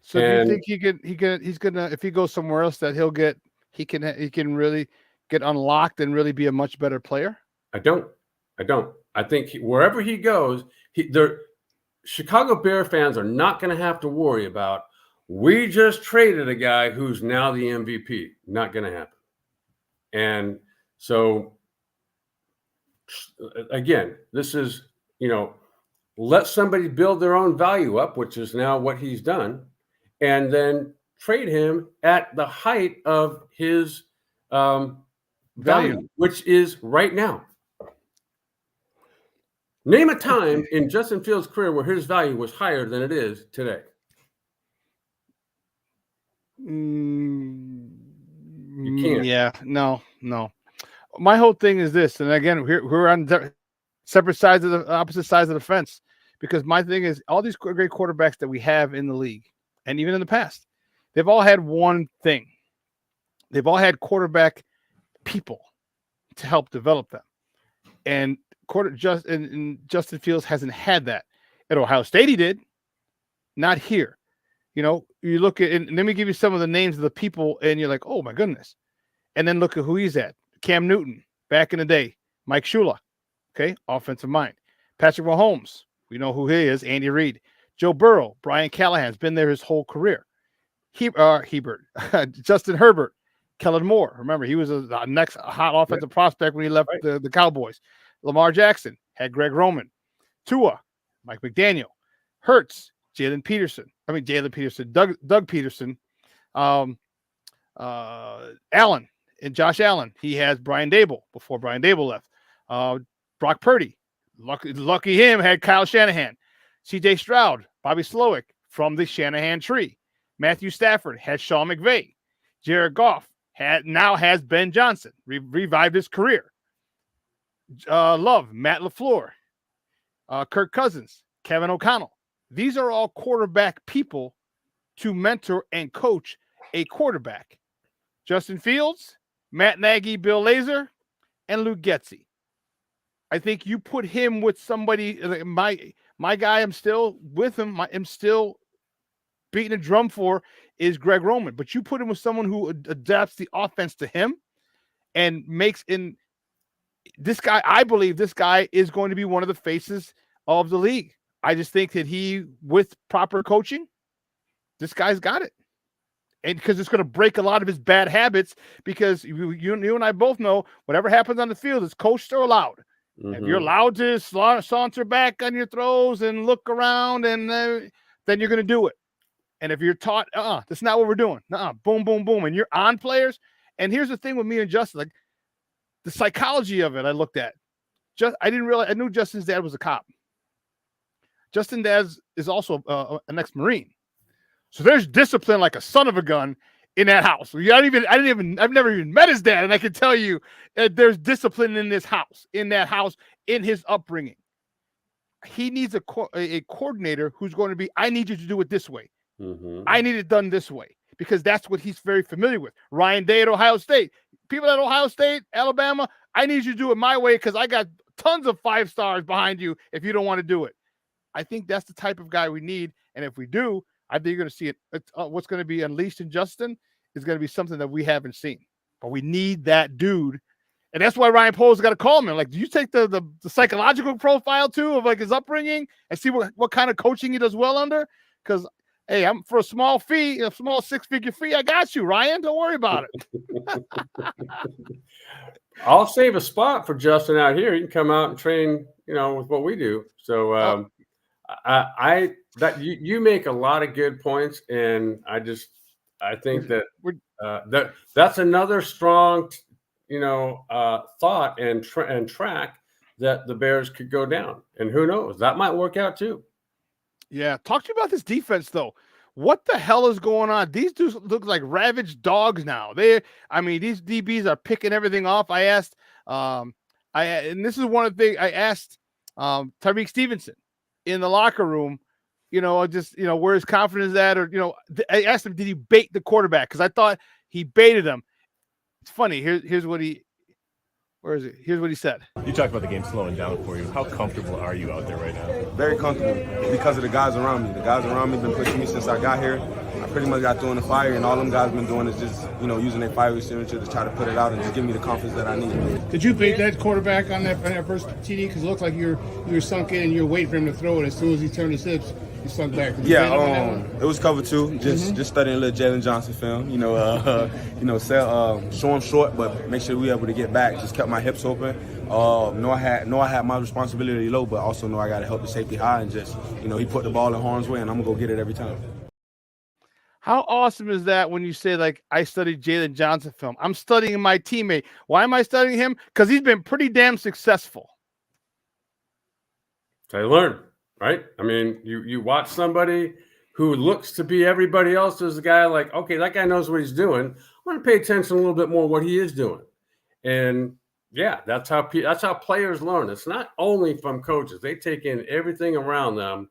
So do you think he's gonna if he goes somewhere else that he can really get unlocked and really be a much better player? I don't. I think wherever he goes, Chicago Bear fans are not going to have to worry about, we just traded a guy who's now the MVP. Not going to happen. And so, again, this is, let somebody build their own value up, which is now what he's done, and then trade him at the height of his value, which is right now. Name a time in Justin Fields' career where his value was higher than it is today. You can't. Yeah, no. My whole thing is this, and again, we're on separate sides of the opposite sides of the fence, because my thing is all these great quarterbacks that we have in the league, and even in the past, they've all had one thing. They've all had quarterback people to help develop them, and Justin Fields hasn't had that. At Ohio State, he did. Not here. You look at, and let me give you some of the names of the people, and you're like, oh my goodness. And then look at who he's at. Cam Newton, back in the day. Mike Shula, okay, offensive mind. Patrick Mahomes, we know who he is. Andy Reid. Joe Burrow, Brian Callahan's been there his whole career. Justin Herbert, Kellen Moore. Remember, he was the next hot offensive prospect when he left the Cowboys. Lamar Jackson had Greg Roman. Tua, Mike McDaniel. Hurts, Doug Peterson. Allen and Josh Allen. He has Brian Dable before Brian Dable left. Brock Purdy, lucky him, had Kyle Shanahan. CJ Stroud, Bobby Slowick from the Shanahan tree. Matthew Stafford had Sean McVay. Jared Goff now has Ben Johnson, revived his career. Love, Matt LaFleur, Kirk Cousins, Kevin O'Connell. These are all quarterback people to mentor and coach a quarterback. Justin Fields, Matt Nagy, Bill Lazor, and Luke Getsy. I think you put him with somebody, my guy, I'm still with him. I'm still beating a drum for is Greg Roman. But you put him with someone who adapts the offense to him and makes in this guy. I believe this guy is going to be one of the faces of the league. I just think that with proper coaching, this guy's got it. And because it's going to break a lot of his bad habits, because you and I both know whatever happens on the field is coached or allowed. Mm-hmm. If you're allowed to saunter back on your throws and look around, and then you're going to do it. And if you're taught, that's not what we're doing. Boom, boom, boom. And you're on players. And here's the thing with me and Justin, like the psychology of it, I looked at. I didn't realize, I knew Justin's dad was a cop. Justin's dad is also an ex-Marine. So there's discipline like a son of a gun in that house. I've never even met his dad, and I can tell you there's discipline in that house, in his upbringing. He needs a coordinator who's going to be, I need you to do it this way. Mm-hmm. I need it done this way, because that's what he's very familiar with. Ryan Day at Ohio State. People at Ohio State, Alabama, I need you to do it my way because I got tons of 5 stars behind you if you don't want to do it. I think that's the type of guy we need, and if we do, I think you're going to see it. What's going to be unleashed in Justin is going to be something that we haven't seen. But we need that dude, And that's why Ryan Poles got to call him. Like, do you take the psychological profile too of like his upbringing and see what kind of coaching he does well under? Because hey, I'm for a small fee, a small 6-figure fee. I got you, Ryan. Don't worry about it. I'll save a spot for Justin out here. He can come out and train, with what we do. So you make a lot of good points, and I think that's another strong, thought and track that the Bears could go down. And who knows, that might work out too. Yeah, talk to you about this defense though. What the hell is going on? These dudes look like ravaged dogs now. These DBs are picking everything off. I asked, and this is one of the things I asked Tyreek Stevenson in the locker room, where his confidence is at, or I asked him, did he bait the quarterback? Because I thought he baited him. It's funny. Here's what he. Where is it? Here's what he said. You talked about the game slowing down for you. How comfortable are you out there right now? Very comfortable because of the guys around me. The guys around me have been pushing me since I got here. I pretty much got thrown the fire, and all them guys been doing is just, using their fiery signature to try to put it out and just give me the confidence that I need. Did you bait that quarterback on that first TD? Because it looked like you were sunk in and you were waiting for him to throw it. As soon as he turned his hips, he sunk back. It was cover 2. Just studying a little Jalen Johnson film. Show him short, but make sure we able to get back. Just kept my hips open. Know I had my responsibility low, but also know I got to help the safety high, and just he put the ball in harm's way, and I'm gonna go get it every time. How awesome is that when you say, like, I studied Jalen Johnson film? I'm studying my teammate. Why am I studying him? Because he's been pretty damn successful. They learn, right? I mean, you watch somebody who looks to be everybody else's guy, like, okay, that guy knows what he's doing. I'm going to pay attention a little bit more what he is doing. And yeah, that's how players learn. It's not only from coaches. They take in everything around them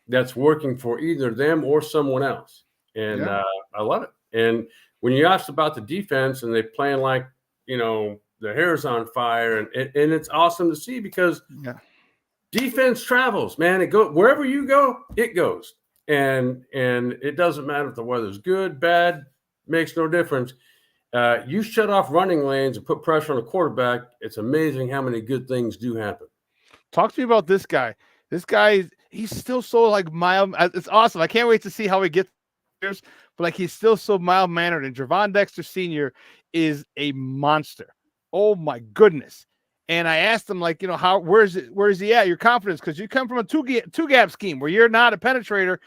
that's working for either them or someone else. And I love it. And when you asked about the defense and they playing like, their hair's on fire, and it's awesome to see because defense travels, man. It goes wherever you go, it goes. And it doesn't matter if the weather's good, bad, makes no difference. You shut off running lanes and put pressure on the quarterback. It's amazing how many good things do happen. Talk to me about this guy. This guy, he's still so like mild. It's awesome. I can't wait to see how he gets. But like, he's still so mild mannered, and Javon Dexter Sr. is a monster. Oh my goodness. And I asked him, like, where is he at? Your confidence, because you come from a two gap scheme where you're not a penetrator,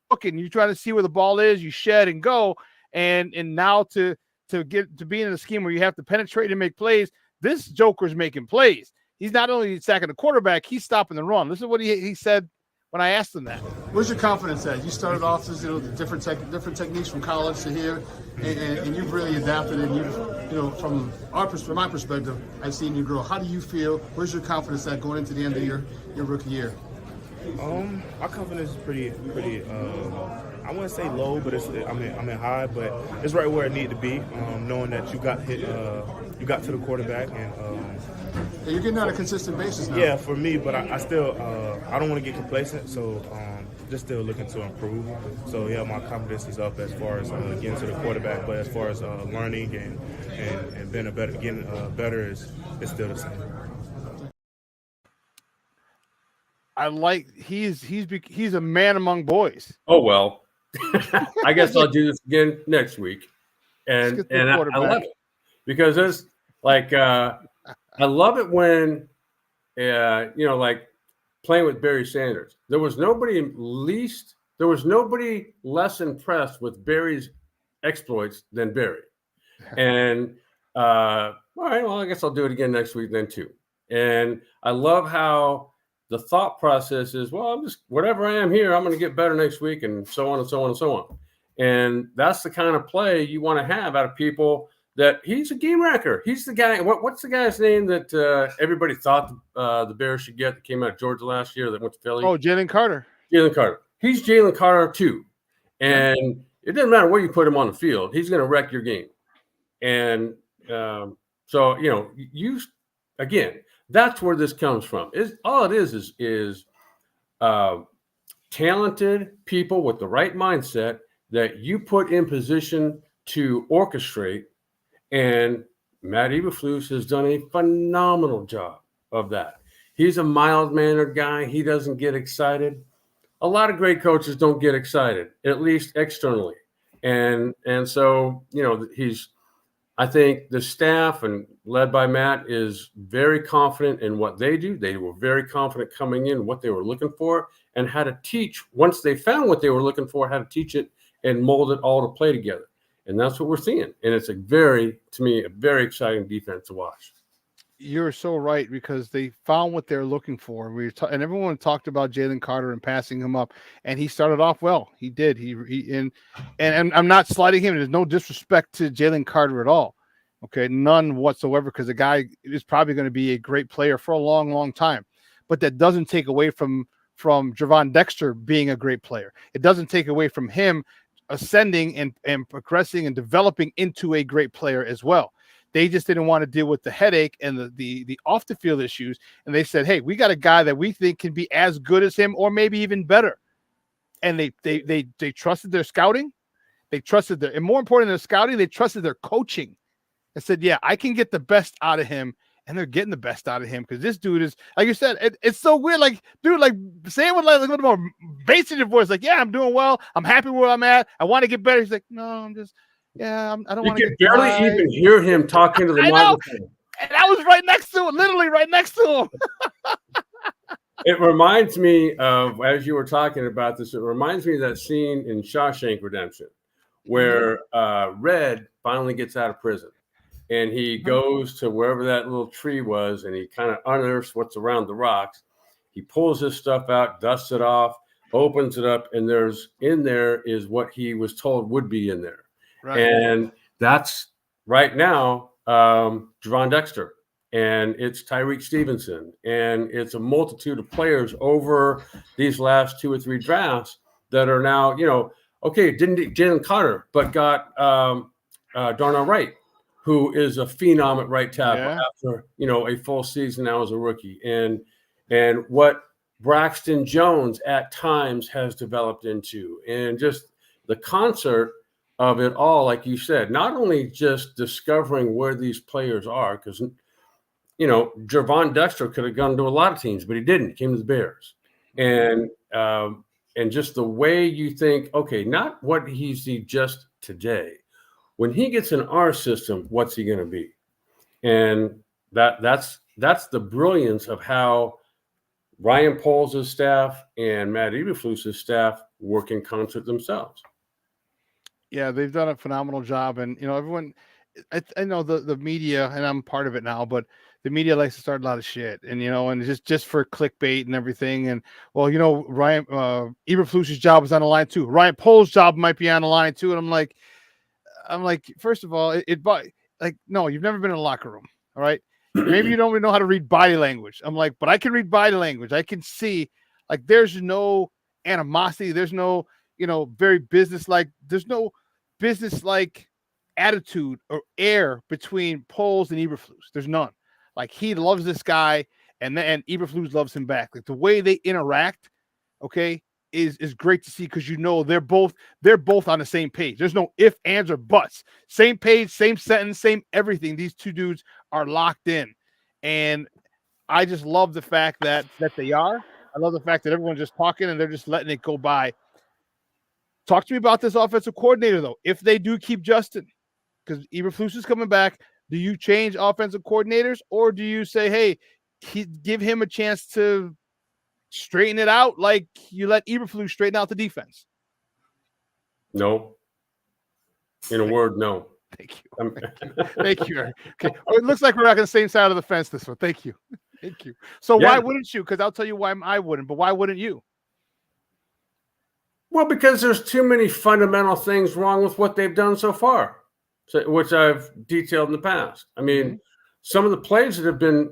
looking, you try to see where the ball is, you shed and go, and now to be in a scheme where you have to penetrate and make plays. This Joker's making plays. He's not only sacking the quarterback, he's stopping the run. This is what he said when I asked him that. Where's your confidence at? You started off as the different techniques from college to here, and you've really adapted. And you've from my perspective, I've seen you grow. How do you feel? Where's your confidence at going into the end of your rookie year? My confidence is pretty. I wouldn't say low, but I'm in high, but it's right where it need to be. Knowing that you got to the quarterback, and you're getting on a consistent basis now. Yeah, for me, but I still I don't want to get complacent, so just still looking to improve. So yeah, my confidence is up as far as getting to the quarterback, but as far as learning and being getting better is still the same. I like he's a man among boys. Oh well, I guess I'll do this again next week, and I love it because it's like I love it when like playing with Barry Sanders. There was nobody less impressed with Barry's exploits than Barry. And all right, well, I guess I'll do it again next week then too. And I love how the thought process is, well, I'm just whatever I am here, I'm going to get better next week, and so on and so on and so on. And that's the kind of play you want to have out of people. That he's a game wrecker. He's the guy. What's the guy's name that everybody thought the Bears should get that came out of Georgia last year that went to Philly? Oh, Jalen Carter. Jalen Carter. He's Jalen Carter too. And it doesn't matter where you put him on the field. He's going to wreck your game. And so, you again, that's where this comes from. All it is talented people with the right mindset that you put in position to orchestrate and Matt Eberflus has done a phenomenal job of that. He's a mild-mannered guy. He doesn't get excited. A lot of great coaches don't get excited, at least externally. And so, I think the staff and led by Matt is very confident in what they do. They were very confident coming in what they were looking for and how to teach. Once they found what they were looking for, how to teach it and mold it all to play together. And that's what we're seeing. And it's to me, a very exciting defense to watch. You're so right, because they found what they're looking for. And everyone talked about Jalen Carter and passing him up, and he started off well. He did. And I'm not slighting him. There's no disrespect to Jalen Carter at all. Okay, none whatsoever, because the guy is probably going to be a great player for a long, long time. But that doesn't take away from Javon Dexter being a great player. It doesn't take away from him ascending and progressing and developing into a great player as well. They just didn't want to deal with the headache and the off the field issues. And they said, hey, we got a guy that we think can be as good as him or maybe even better. And they trusted their scouting. They trusted and more important than their scouting, they trusted their coaching. And said, yeah, I can get the best out of him. And they're getting the best out of him, because this dude is, like you said, it's so weird. Like, dude, like, say it with like a little more bass in your voice. Like, yeah, I'm doing well. I'm happy where I'm at. I want to get better. He's like, no, I'm just, I don't want to get barely by. even hear him talking to the microphone. And I was right next to him, literally right next to him. It reminds me of, as you were talking about this, it reminds me of that scene in Shawshank Redemption where Red finally gets out of prison. And he goes to wherever that little tree was, and he kind of unearths what's around the rocks. He pulls his stuff out, dusts it off, opens it up, and in there is what he was told would be in there. Right. And that's right now Javon Dexter, and it's Tyreek Stevenson, and it's a multitude of players over these last 2 or 3 drafts that are now, didn't Jalen Carter, but got Darnell Wright, who is a phenom at right tackle after, a full season now as a rookie. And what Braxton Jones at times has developed into, and just the concert of it all, like you said, not only just discovering where these players are, because, Javon Dexter could have gone to a lot of teams, but he didn't. He came to the Bears. And just the way you think, okay, not what he's just today. When he gets in our system, what's he going to be? And that's the brilliance of how Ryan Poles' staff and Matt Eberflus' staff work in concert themselves. Yeah, they've done a phenomenal job. And, everyone, I know the media, and I'm part of it now, but the media likes to start a lot of shit, and, and just for clickbait and everything. And, well, Ryan Eberflus' job is on the line too. Ryan Poles' job might be on the line too. And I'm like, first of all, no, you've never been in a locker room. All right. Maybe you don't even know how to read body language. I'm like, but I can read body language. I can see, like, there's no animosity. There's no, very business-like, there's no business-like attitude or air between Poles and Eberflus. There's none. Like, he loves this guy, and Eberflus loves him back. Like, the way they interact, okay, is great to see, because they're both on the same page. There's no ifs, ands, or buts. Same page, same sentence, same everything. These two dudes are locked in, and I just love the fact that they are. I love the fact that everyone's just talking and they're just letting it go by. Talk to me about this offensive coordinator, though. If they do keep Justin, because Eberflus is coming back, do you change offensive coordinators, or do you say, hey, give him a chance to straighten it out like you let Eberflus straighten out the defense? No. In a word, no. Thank you. Thank you, Eric. Okay. Oh, it looks like we're on the same side of the fence this one. Thank you. Thank you. So why wouldn't you? Because I'll tell you why I wouldn't, but why wouldn't you? Well, because there's too many fundamental things wrong with what they've done so far, which I've detailed in the past. I mean, some of the plays that have been,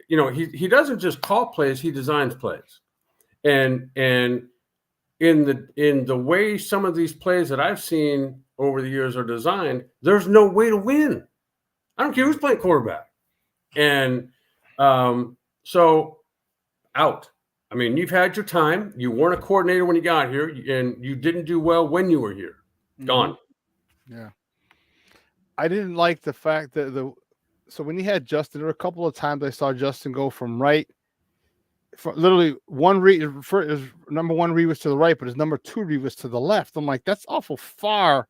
he doesn't just call plays, he designs plays. And in the way some of these plays that I've seen over the years are designed, there's no way to win. I don't care who's playing quarterback. And so out. I mean, you've had your time. You weren't a coordinator when you got here, and you didn't do well when you were here. Gone. Yeah. I didn't like the fact that So when he had Justin, there were a couple of times I saw Justin go from right, literally one read. His number one read was to the right, but his number two read was to the left. I'm like, that's awful far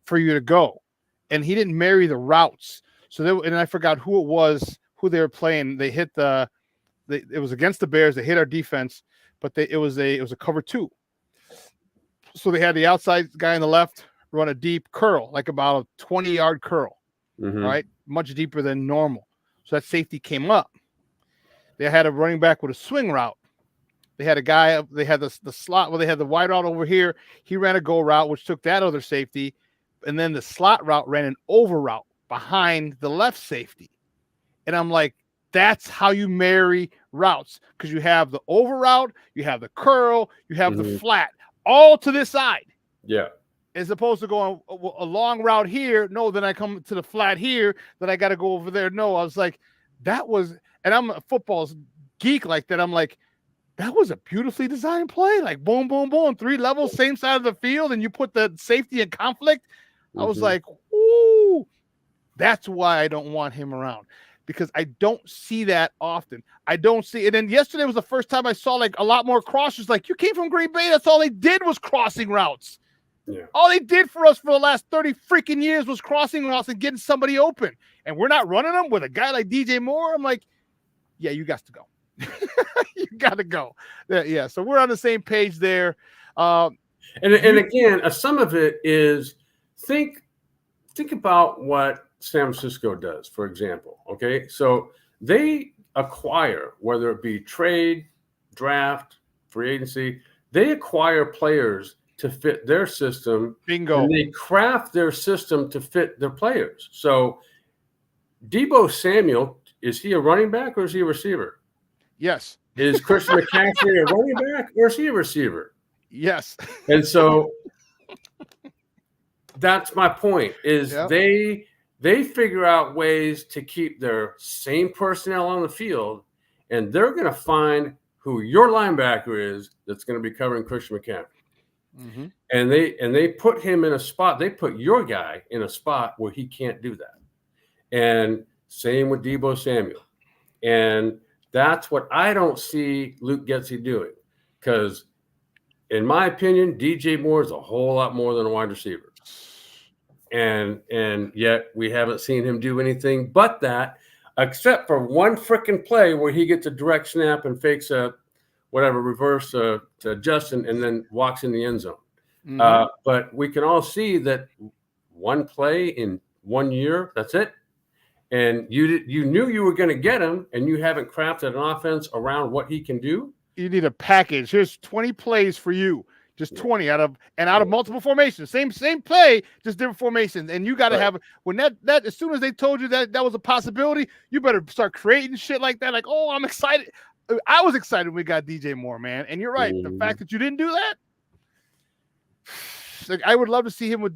for you to go. And he didn't marry the routes. So and I forgot who it was, who they were playing. They hit it was against the Bears. They hit our defense, but it was a cover two. So they had the outside guy on the left run a deep curl, like about a 20-yard curl, right? Much deeper than normal. So that safety came up. They had a running back with a swing route. They had a guy, they had the slot, well, they had the wide route over here. He ran a go route, which took that other safety. And then the slot route ran an over route behind the left safety. And I'm like, that's how you marry routes, because you have the over route, you have the curl, you have the flat, all to this side. Yeah. As opposed to going a long route here. No, then I come to the flat here, then I got to go over there. No, I was like, that was, and I'm a football geek like that. I'm like, that was a beautifully designed play. Like boom, boom, boom, 3 levels, same side of the field, and you put the safety in conflict. I was like, ooh, that's why I don't want him around, because I don't see that often. I don't see it. And yesterday was the first time I saw like a lot more crosses. Like, you came from Green Bay. That's all they did was crossing routes. Yeah. All they did for us for the last 30 freaking years was crossing routes and getting somebody open. And we're not running them with a guy like DJ Moore. I'm like, yeah, you got to go. You got to go. Yeah. So we're on the same page there. And again, some of it is think about what San Francisco does, for example. Okay. So they acquire, whether it be trade, draft, free agency, they acquire players to fit their system. Bingo. And they craft their system to fit their players. So Deebo Samuel, is he a running back or is he a receiver? Yes. Is Christian McCaffrey a running back or is he a receiver? Yes. And so that's my point, is they figure out ways to keep their same personnel on the field, and they're going to find who your linebacker is that's going to be covering Christian McCaffrey. And they put him in a spot. They put your guy in a spot where he can't do that. And same with Deebo Samuel. And that's what I don't see Luke Getsy doing, because in my opinion, DJ Moore is a whole lot more than a wide receiver. And yet we haven't seen him do anything but that, except for one freaking play where he gets a direct snap and fakes a reverse to Justin and then walks in the end zone. But we can all see that one play in 1 year, that's it. And you knew you were going to get him, and you haven't crafted an offense around what he can do. You need a package. Here's 20 plays for you. Just 20 out of multiple formations. Same play, just different formations. And you got to have, when that as soon as they told you that was a possibility, you better start creating shit like that. Like, oh, I'm excited. I was excited when we got DJ Moore, man. And you're right. The fact that you didn't do that, like, I would love to see him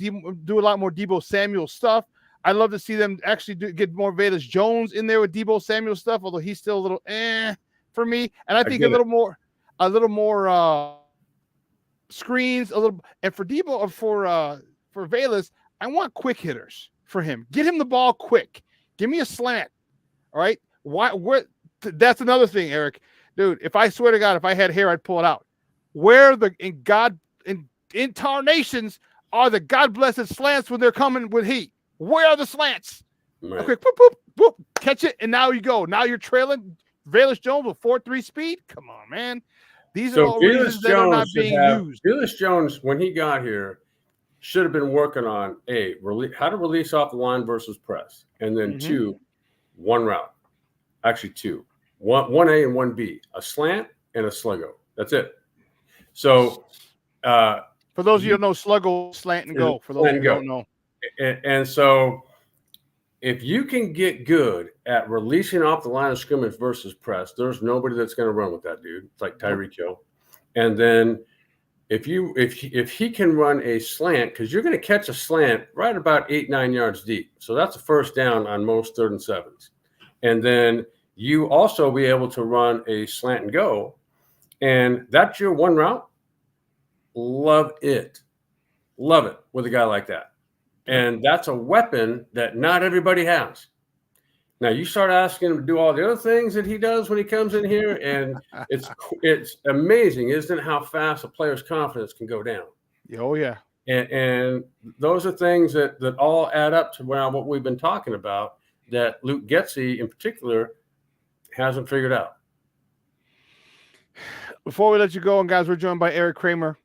do a lot more Deebo Samuel stuff. I'd love to see them actually get more Velus Jones in there with Deebo Samuel stuff, although he's still a little for me. And I think a little more screens, a little. And for Deebo or for Velus, I want quick hitters for him. Get him the ball quick. Give me a slant. All right. That's another thing, Eric. Dude, if I swear to God, if I had hair, I'd pull it out. Where in incarnations are the God blessed slants when they're coming with heat? Where are the slants? Right. Quick, boop, boop, boop, catch it, and now you go. Now you're trailing Velus Jones with 4.3 speed. Come on, man. These are all reasons that are not being used. Velus Jones, when he got here, should have been working on how to release off the line versus press, and then 2, one route. Actually 2, one A and 1B, a slant and a sluggo. That's it. So for those of you who don't know, sluggo, slant, and go. For those of you who don't know. And so if you can get good at releasing off the line of scrimmage versus press, there's nobody that's going to run with that dude. It's like Tyreek Hill. And then if he can run a slant, because you're going to catch a slant right about 8-9 yards deep. So that's a first down on most 3rd and 7s. And then you also be able to run a slant and go. And that's your one route. Love it. Love it with a guy like that. And that's a weapon that not everybody has. Now you start asking him to do all the other things that he does when he comes in here, and it's amazing, isn't it, how fast a player's confidence can go down? Oh yeah. And those are things that all add up to what we've been talking about, that Luke Getsy in particular hasn't figured out. Before we let you go, and guys, we're joined by Eric Kramer,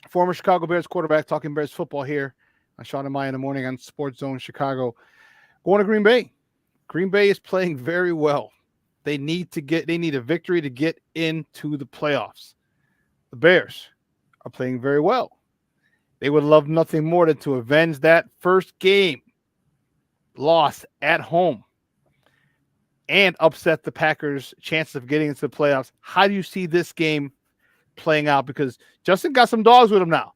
former Chicago Bears quarterback, talking Bears football here on Shawn and Maya in the morning on Sports Zone Chicago. Going to Green Bay. Green Bay is playing very well. They need a victory to get into the playoffs. The Bears are playing very well. They would love nothing more than to avenge that first game loss at home and upset the Packers' chances of getting into the playoffs. How do you see this game playing out? Because Justin got some dogs with him now.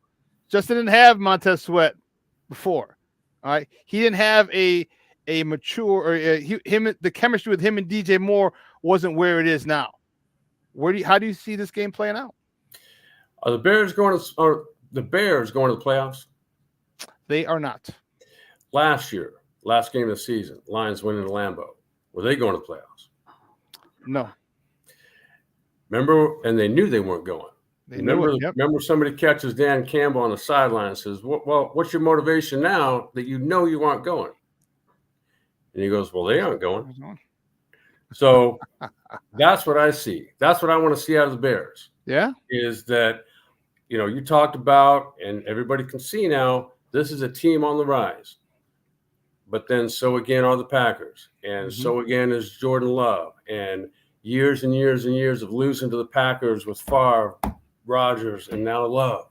Justin didn't have Montez Sweat before. All right, he didn't have a mature, or the chemistry with him and DJ Moore wasn't where it is now. How do you see this game playing out? Are the Bears going to the playoffs? They are not. Last game of the season, Lions winning the Lambeau. Were they going to the playoffs? No. Remember, and they knew they weren't going. Remember somebody catches Dan Campbell on the sideline and says, well, what's your motivation now that you know you aren't going? And he goes, well, they aren't going. So that's what I see. That's what I want to see out of the Bears. Yeah. Is that, you talked about, and everybody can see now, this is a team on the rise. But then so again are the Packers. And so again is Jordan Love. And years and years and years of losing to the Packers with Favre, Rodgers, and now Love.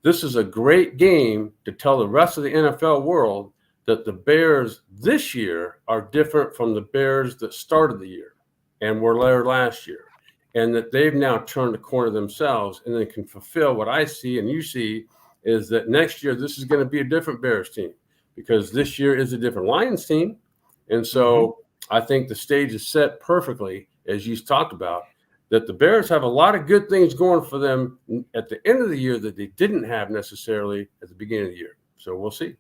This is a great game to tell the rest of the NFL world that the Bears this year are different from the Bears that started the year and were there last year. And that they've now turned the corner themselves and they can fulfill what I see and you see is that next year this is going to be a different Bears team, because this year is a different Lions team. And so I think the stage is set perfectly, as you talked about, that the Bears have a lot of good things going for them at the end of the year that they didn't have necessarily at the beginning of the year. So we'll see.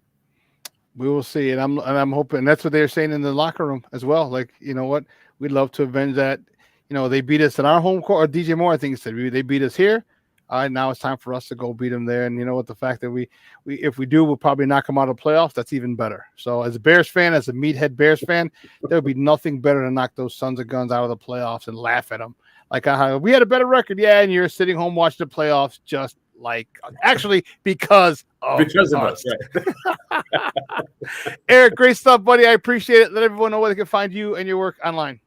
We will see. And I'm hoping, and that's what they're saying in the locker room as well. Like, you know what? We'd love to avenge that. They beat us in our home court. Or DJ Moore, I think he said, they beat us here. Now it's time for us to go beat them there. And you know what? The fact that we if we do, we'll probably knock them out of the playoffs. That's even better. So as a Bears fan, as a meathead Bears fan, there would be nothing better than knock those sons of guns out of the playoffs and laugh at them. Like, we had a better record. Yeah, and you're sitting home watching the playoffs just like actually because of us. Right. Eric, great stuff, buddy. I appreciate it. Let everyone know where they can find you and your work online.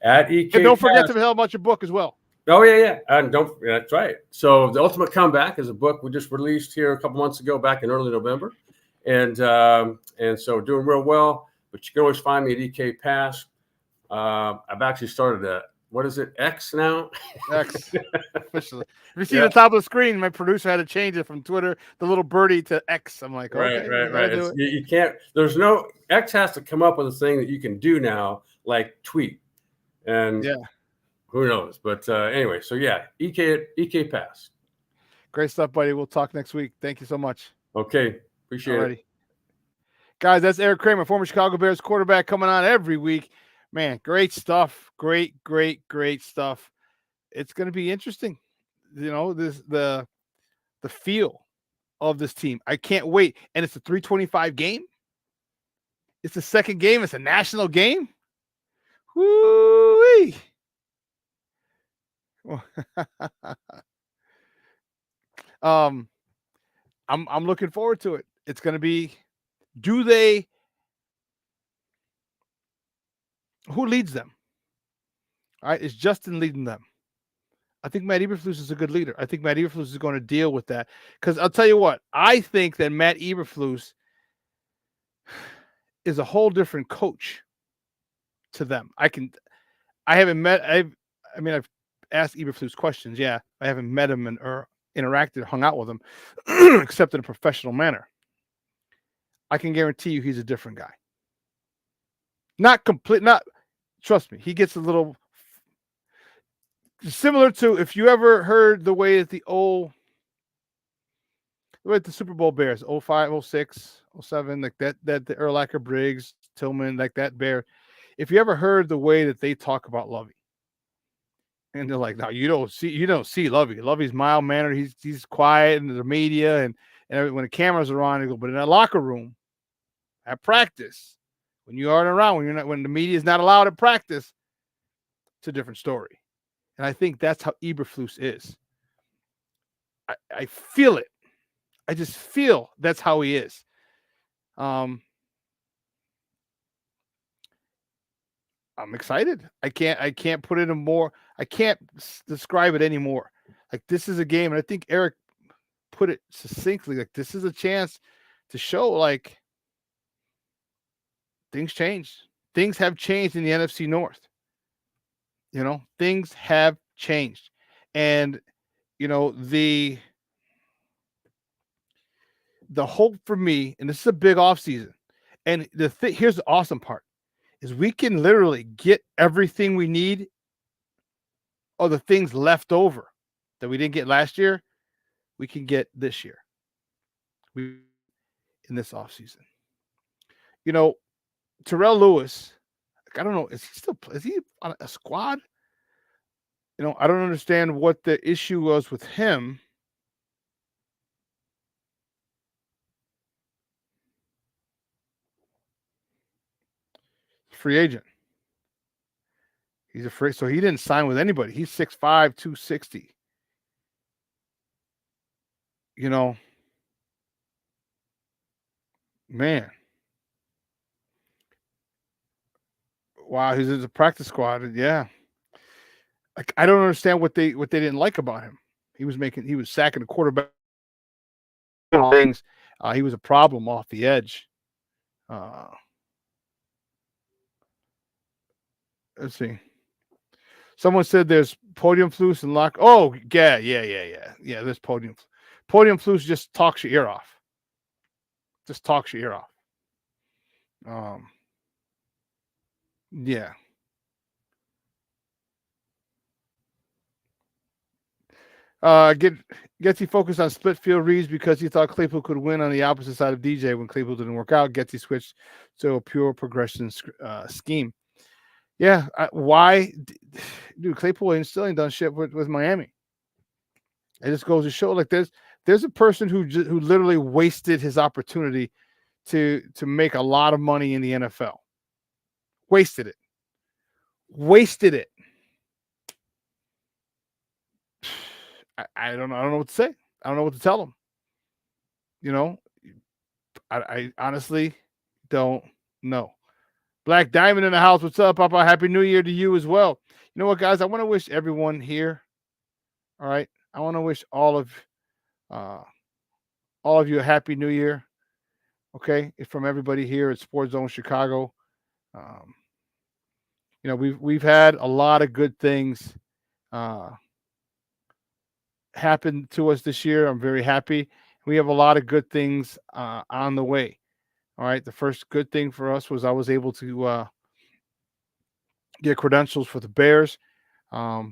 At EK. And don't forget to tell about your book as well. Oh, yeah. And that's right. So The Ultimate Comeback is a book we just released here a couple months ago, back in early November. And so doing real well, but you can always find me at EK Pass. I've actually started what is it, X now? X. Officially. If you see the top of the screen, my producer had to change it from Twitter, the little birdie, to X. I'm like, okay. Right. You can't, X has to come up with a thing that you can do now, like tweet. And who knows? But anyway, so EK Pass. Great stuff, buddy. We'll talk next week. Thank you so much. Okay. Appreciate it. Guys, that's Eric Kramer, former Chicago Bears quarterback, coming on every week. Man, great stuff. Great stuff. It's going to be interesting. The feel of this team. I can't wait. And it's a 325 game. It's the second game. It's a national game. Woo-wee. I'm looking forward to it. It's going to be, who leads them? All right, is Justin leading them? I think Matt Eberflus is a good leader. I think Matt Eberflus is going to deal with that, because I'll tell you what, I think that Matt Eberflus is a whole different coach to them. I've asked Eberflus questions. Yeah, I haven't met him or interacted, hung out with him, except in a professional manner. I can guarantee you he's a different guy. Trust me, he gets a little similar to, if you ever heard the way that the Super Bowl Bears, 05, 06, 07, like that the Urlacher Briggs, Tillman, like that Bear. If you ever heard the way that they talk about Lovey, and they're like, no, you don't see Lovey. Lovey's mild mannered. He's quiet in the media and when the cameras are on, they go, but in that locker room, at practice, when you aren't around, when the media is not allowed at practice, it's a different story. And I think that's how Eberflus is. I feel it. I just feel that's how he is. I'm excited. I can't put it in more. I can't describe it anymore. Like, this is a game, and I think Eric put it succinctly. Like, this is a chance to show, like, things changed. Things have changed in the NFC North. Things have changed. And, the hope for me, and this is a big offseason, and here's the awesome part, is we can literally get everything we need, or the things left over that we didn't get last year, we can get this year. In this offseason. Terrell Lewis, I don't know, is he on a squad? I don't understand what the issue was with him. Free agent. He's a free, so he didn't sign with anybody. He's 6'5", 260. Man. Wow, he's in the practice squad. Yeah. I don't understand what they didn't like about him. He was sacking the quarterback things. He was a problem off the edge. Let's see. Someone said there's podium flus and lock. Oh, yeah. There's podium. Podium flus just talks your ear off. Yeah. Getsy focused on split field reads because he thought Claypool could win on the opposite side of DJ. When Claypool didn't work out, Getsy switched to a pure progression scheme. Yeah, why, dude? Claypool still ain't done shit with Miami. It just goes to show, like, there's a person who literally wasted his opportunity to make a lot of money in the NFL. Wasted it. I don't know what to say. I don't know what to tell him. I honestly don't know. Black Diamond in the house. What's up, Papa? Happy New Year to you as well. You know what, guys? I want to wish everyone here. All right. I want to wish all of you a happy New Year. Okay. It's from everybody here at Sports Zone Chicago. We've had a lot of good things happen to us this year. I'm very happy. We have a lot of good things on the way. All right. The first good thing for us was I was able to get credentials for the Bears. A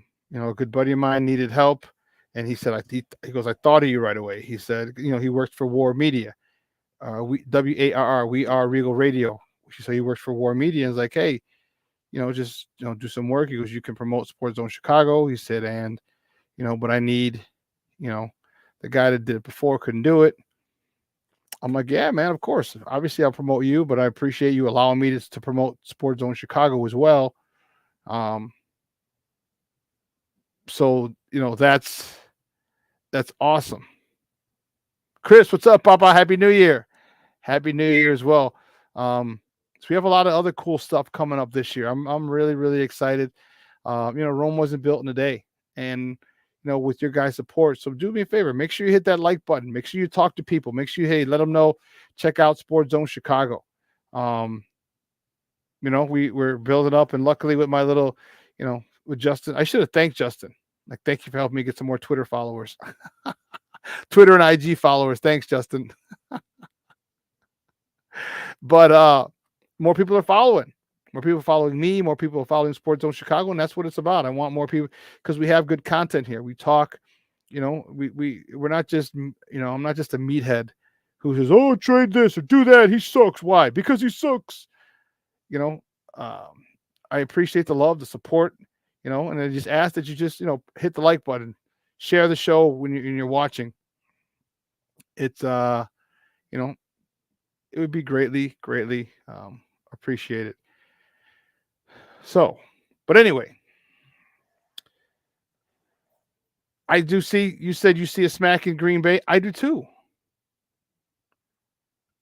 good buddy of mine needed help, and he said, he goes, I thought of you right away. He said, he worked for War Media. WARR, we are Regal Radio. So he works for War Media, and is like, hey, just do some work. He goes, you can promote Sports Zone Chicago. He said, and but I need, the guy that did it before couldn't do it. I'm like, yeah, man, of course. Obviously, I'll promote you, but I appreciate you allowing me to promote Sports Zone Chicago as well. So that's awesome. Chris, what's up, Papa? Happy New Year. Happy New Year as well. So we have a lot of other cool stuff coming up this year. I'm really, really excited. Rome wasn't built in a day, and with your guys' support. So do me a favor. Make sure you hit that like button. Make sure you talk to people. Make sure let them know. Check out Sports Zone Chicago. We're building up, and luckily with my little, with Justin, I should have thanked Justin. Like, thank you for helping me get some more Twitter followers. Twitter and IG followers. Thanks, Justin. But more people are following. More people following me. More people are following Sports Zone Chicago, and that's what it's about. I want more people because we have good content here. We talk. We're not just. I'm not just a meathead who says, "Oh, trade this or do that. He sucks." Why? Because he sucks. you know, I appreciate the love, the support, you know, and I just ask that you just, you know, hit the like button, share the show when you're watching. It's, you know, it would be greatly, greatly appreciated. So, but anyway, I do see, you said you see a smack in Green Bay. I do too.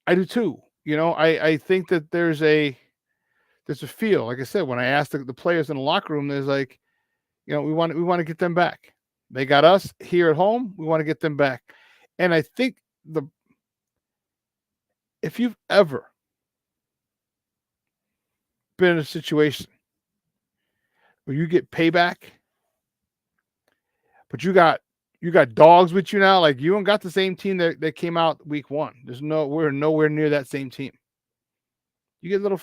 I do too. You know, I think that there's a feel. Like I said, when I asked the players in the locker room, there's like, you know, we want to get them back. They got us here at home. We want to get them back. And I think if you've ever been in a situation where you get payback, but you got dogs with you now, like you don't got the same team that came out week one. We're nowhere near that same team. You get a little,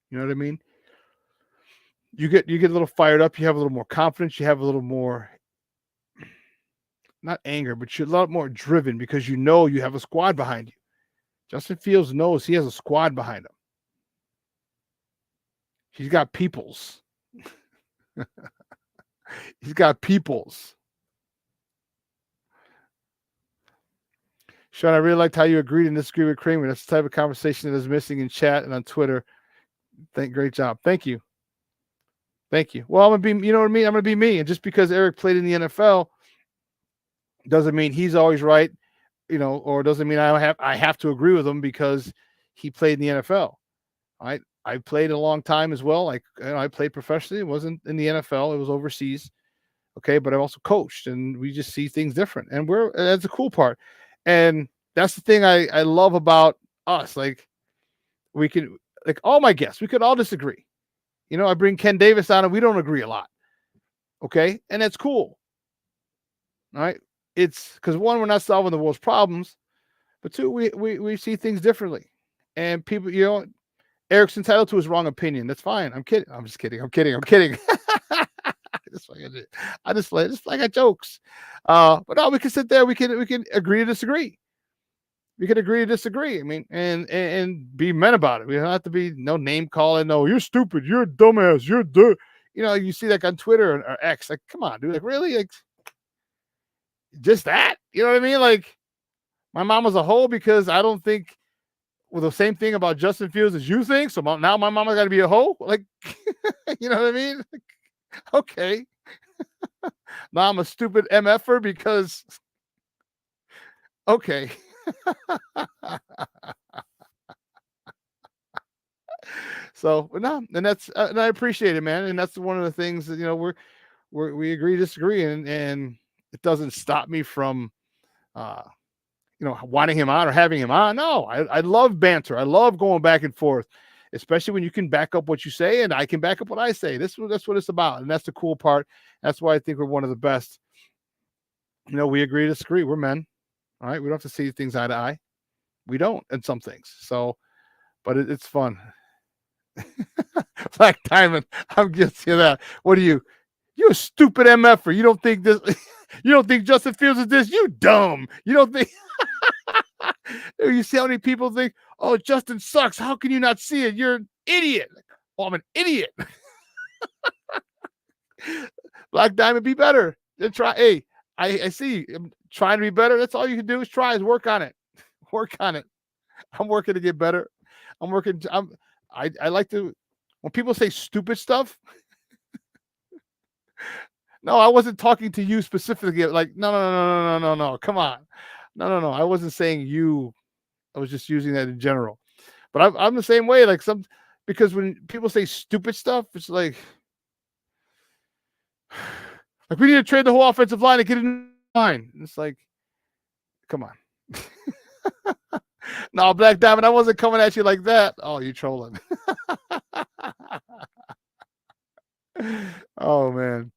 you know what I mean? You get a little fired up. You have a little more confidence. You have a little more, not anger, but you're a lot more driven because you know you have a squad behind you. Justin Fields knows he has a squad behind him. He's got peoples. He's got peoples. Shawn, I really liked how you agreed and disagreed with Kramer. That's the type of conversation that is missing in chat and on Twitter. Great job. Thank you. Thank you. Well, I'm gonna be, you know what I mean? I'm gonna be me. And just because Eric played in the NFL doesn't mean he's always right, you know, or doesn't mean I have to agree with him because he played in the NFL. I played a long time as well. Like, you know, I played professionally. It wasn't in the NFL. It was overseas. Okay. But I also coached and we just see things different. And that's the cool part. And that's the thing I love about us. Like we can, like all my guests, we could all disagree. You know, I bring Ken Davis on and we don't agree a lot. Okay. And that's cool. All right. It's because one, we're not solving the world's problems, but two, we see things differently. And people, you know, Eric's entitled to his wrong opinion. That's fine. I'm kidding. I'm just kidding. I'm kidding. I just got jokes. But no, we can sit there. We can agree to disagree. We can agree to disagree. I mean, and be men about it. We don't have to be no name calling. No, you're stupid. You're a dumbass. You're you know, you see like on Twitter or X. Like, come on, dude. Like, really? Like, just that? You know what I mean? Like, my mom was a hoe because I don't think the same thing about Justin Fields as you think. So now my mama got to be a hoe. Like, you know what I mean? Like, okay. Now I'm a stupid MFer because, okay. So, no, and that's, and I appreciate it, man. And that's one of the things that, you know, we agree, disagree. And it doesn't stop me from, you know, wanting him on or having him on. No, I love banter. I love going back and forth, especially when you can back up what you say and I can back up what I say. That's what it's about. And that's the cool part. That's why I think we're one of the best. You know, we agree to disagree. We're men. All right. We don't have to see things eye to eye. We don't in some things. So, but it's fun. Black Diamond, I'm guilty of that. What are you? You a stupid MFer. You don't think this, you don't think Justin Fields is this? You dumb. You don't think. You see how many people think, oh, Justin sucks. How can you not see it? You're an idiot. Oh, I'm an idiot. Black Diamond, be better. Then try. Hey, I see you. I'm trying to be better. That's all you can do is try, is work on it. Work on it. I'm working to get better. I like to, when people say stupid stuff. No, I wasn't talking to you specifically. Like, no. Come on. No. I wasn't saying you. I was just using that in general. But I'm the same way. Like because when people say stupid stuff, it's like we need to trade the whole offensive line and get in line. It's like, come on. No, Black Diamond, I wasn't coming at you like that. Oh, you trolling. Oh man.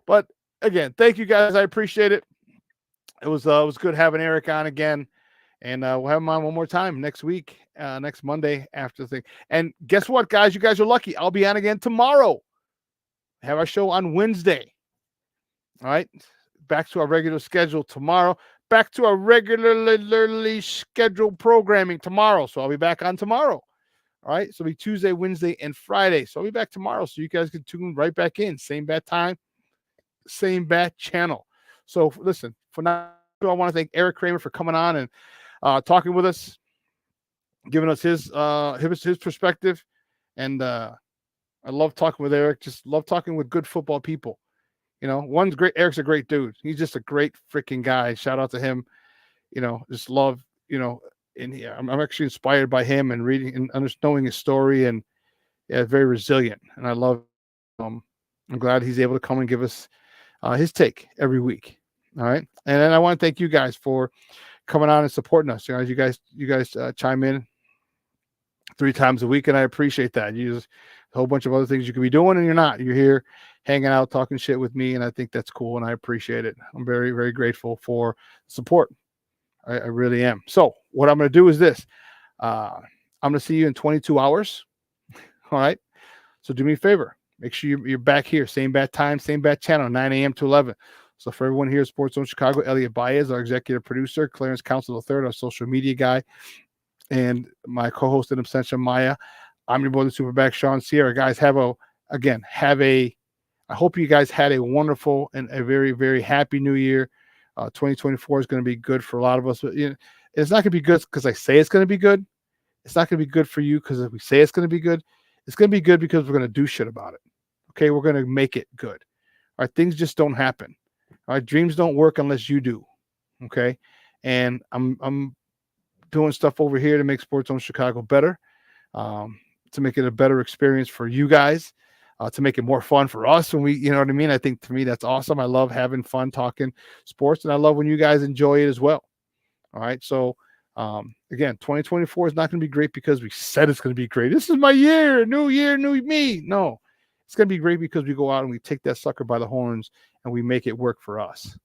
But again, thank you guys. I appreciate it. It was good having Eric on again. And we'll have him on one more time next week, next Monday after the thing. And guess what, guys? You guys are lucky. I'll be on again tomorrow. Have our show on Wednesday. All right. Back to our regular schedule tomorrow. Back to our regularly scheduled programming tomorrow. So I'll be back on tomorrow. All right. So it'll be Tuesday, Wednesday, and Friday. So I'll be back tomorrow. So you guys can tune right back in. Same bat time, same bat channel. So listen, for now, I want to thank Eric Kramer for coming on and talking with us, giving us his perspective. And I love talking with Eric. Just love talking with good football people. You know, one's great. Eric's a great dude. He's just a great freaking guy. Shout out to him. You know, just love, you know, and I'm actually inspired by him and reading and knowing his story, and very resilient. And I love, I'm glad he's able to come and give us his take every week. All right. And then I want to thank you guys for coming on and supporting us. You know, you guys chime in 3 times a week, and I appreciate that. You just a whole bunch of other things you could be doing, and you're not. You're here hanging out, talking shit with me, and I think that's cool, and I appreciate it. I'm very, very grateful for support. I really am. So what I'm going to do is this. I'm going to see you in 22 hours. All right. So do me a favor. Make sure you're back here. Same bat time, same bat channel, 9 a.m. to 11. So for everyone here at Sports Zone Chicago, Elliot Baez, our executive producer, Clarence Council III, our social media guy, and my co-host in absentia, Maya. I'm your boy, the SuperBack, Shawn Sierra. Guys, I hope you guys had a wonderful and a very, very happy new year. 2024 is going to be good for a lot of us. But, you know, it's not going to be good because I say it's going to be good. It's not going to be good for you because if we say it's going to be good, it's going to be good because we're going to do shit about it. Okay, we're going to make it good. All right, things just don't happen. All right, dreams don't work unless you do. Okay, and I'm doing stuff over here to make Sports Zone Chicago better, to make it a better experience for you guys, to make it more fun for us when we, you know what I mean? I think to me that's awesome. I love having fun talking sports, and I love when you guys enjoy it as well. All right, so again, 2024 is not going to be great because we said it's going to be great. This is my year, new me. No, it's going to be great because we go out and we take that sucker by the horns and we make it work for us.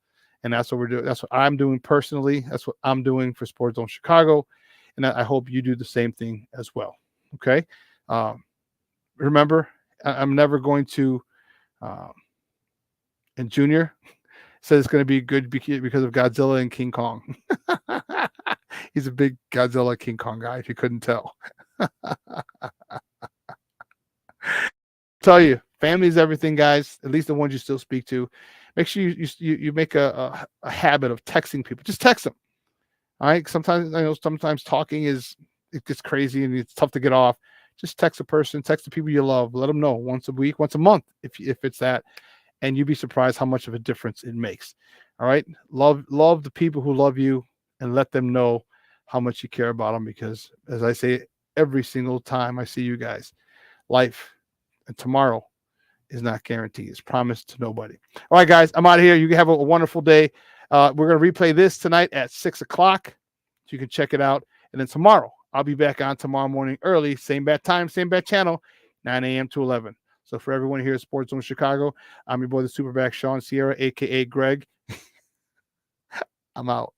And that's what we're doing. That's what I'm doing personally. That's what I'm doing for Sports Zone Chicago. And I hope you do the same thing as well. Okay. Remember, I'm never going to, and Junior says it's going to be good because of Godzilla and King Kong. He's a big Godzilla King Kong guy, if you couldn't tell. Tell you, family is everything, guys. At least the ones you still speak to. Make sure you make a habit of texting people. Just text them. All right. Sometimes talking it gets crazy and it's tough to get off. Just text a person, text the people you love. Let them know once a week, once a month, if it's that, and you'd be surprised how much of a difference it makes. All right. Love the people who love you, and let them know how much you care about them, because as I say every single time I see you guys, life and tomorrow is not guaranteed. It's promised to nobody. All right, guys, I'm out of here. You can have a wonderful day. We're going to replay this tonight at 6 o'clock. So you can check it out. And then tomorrow, I'll be back on tomorrow morning early. Same bat time, same bat channel, 9 a.m. to 11. So for everyone here at Sports Zone Chicago, I'm your boy, the SuperBack, Shawn Sierra, a.k.a. Greg. I'm out.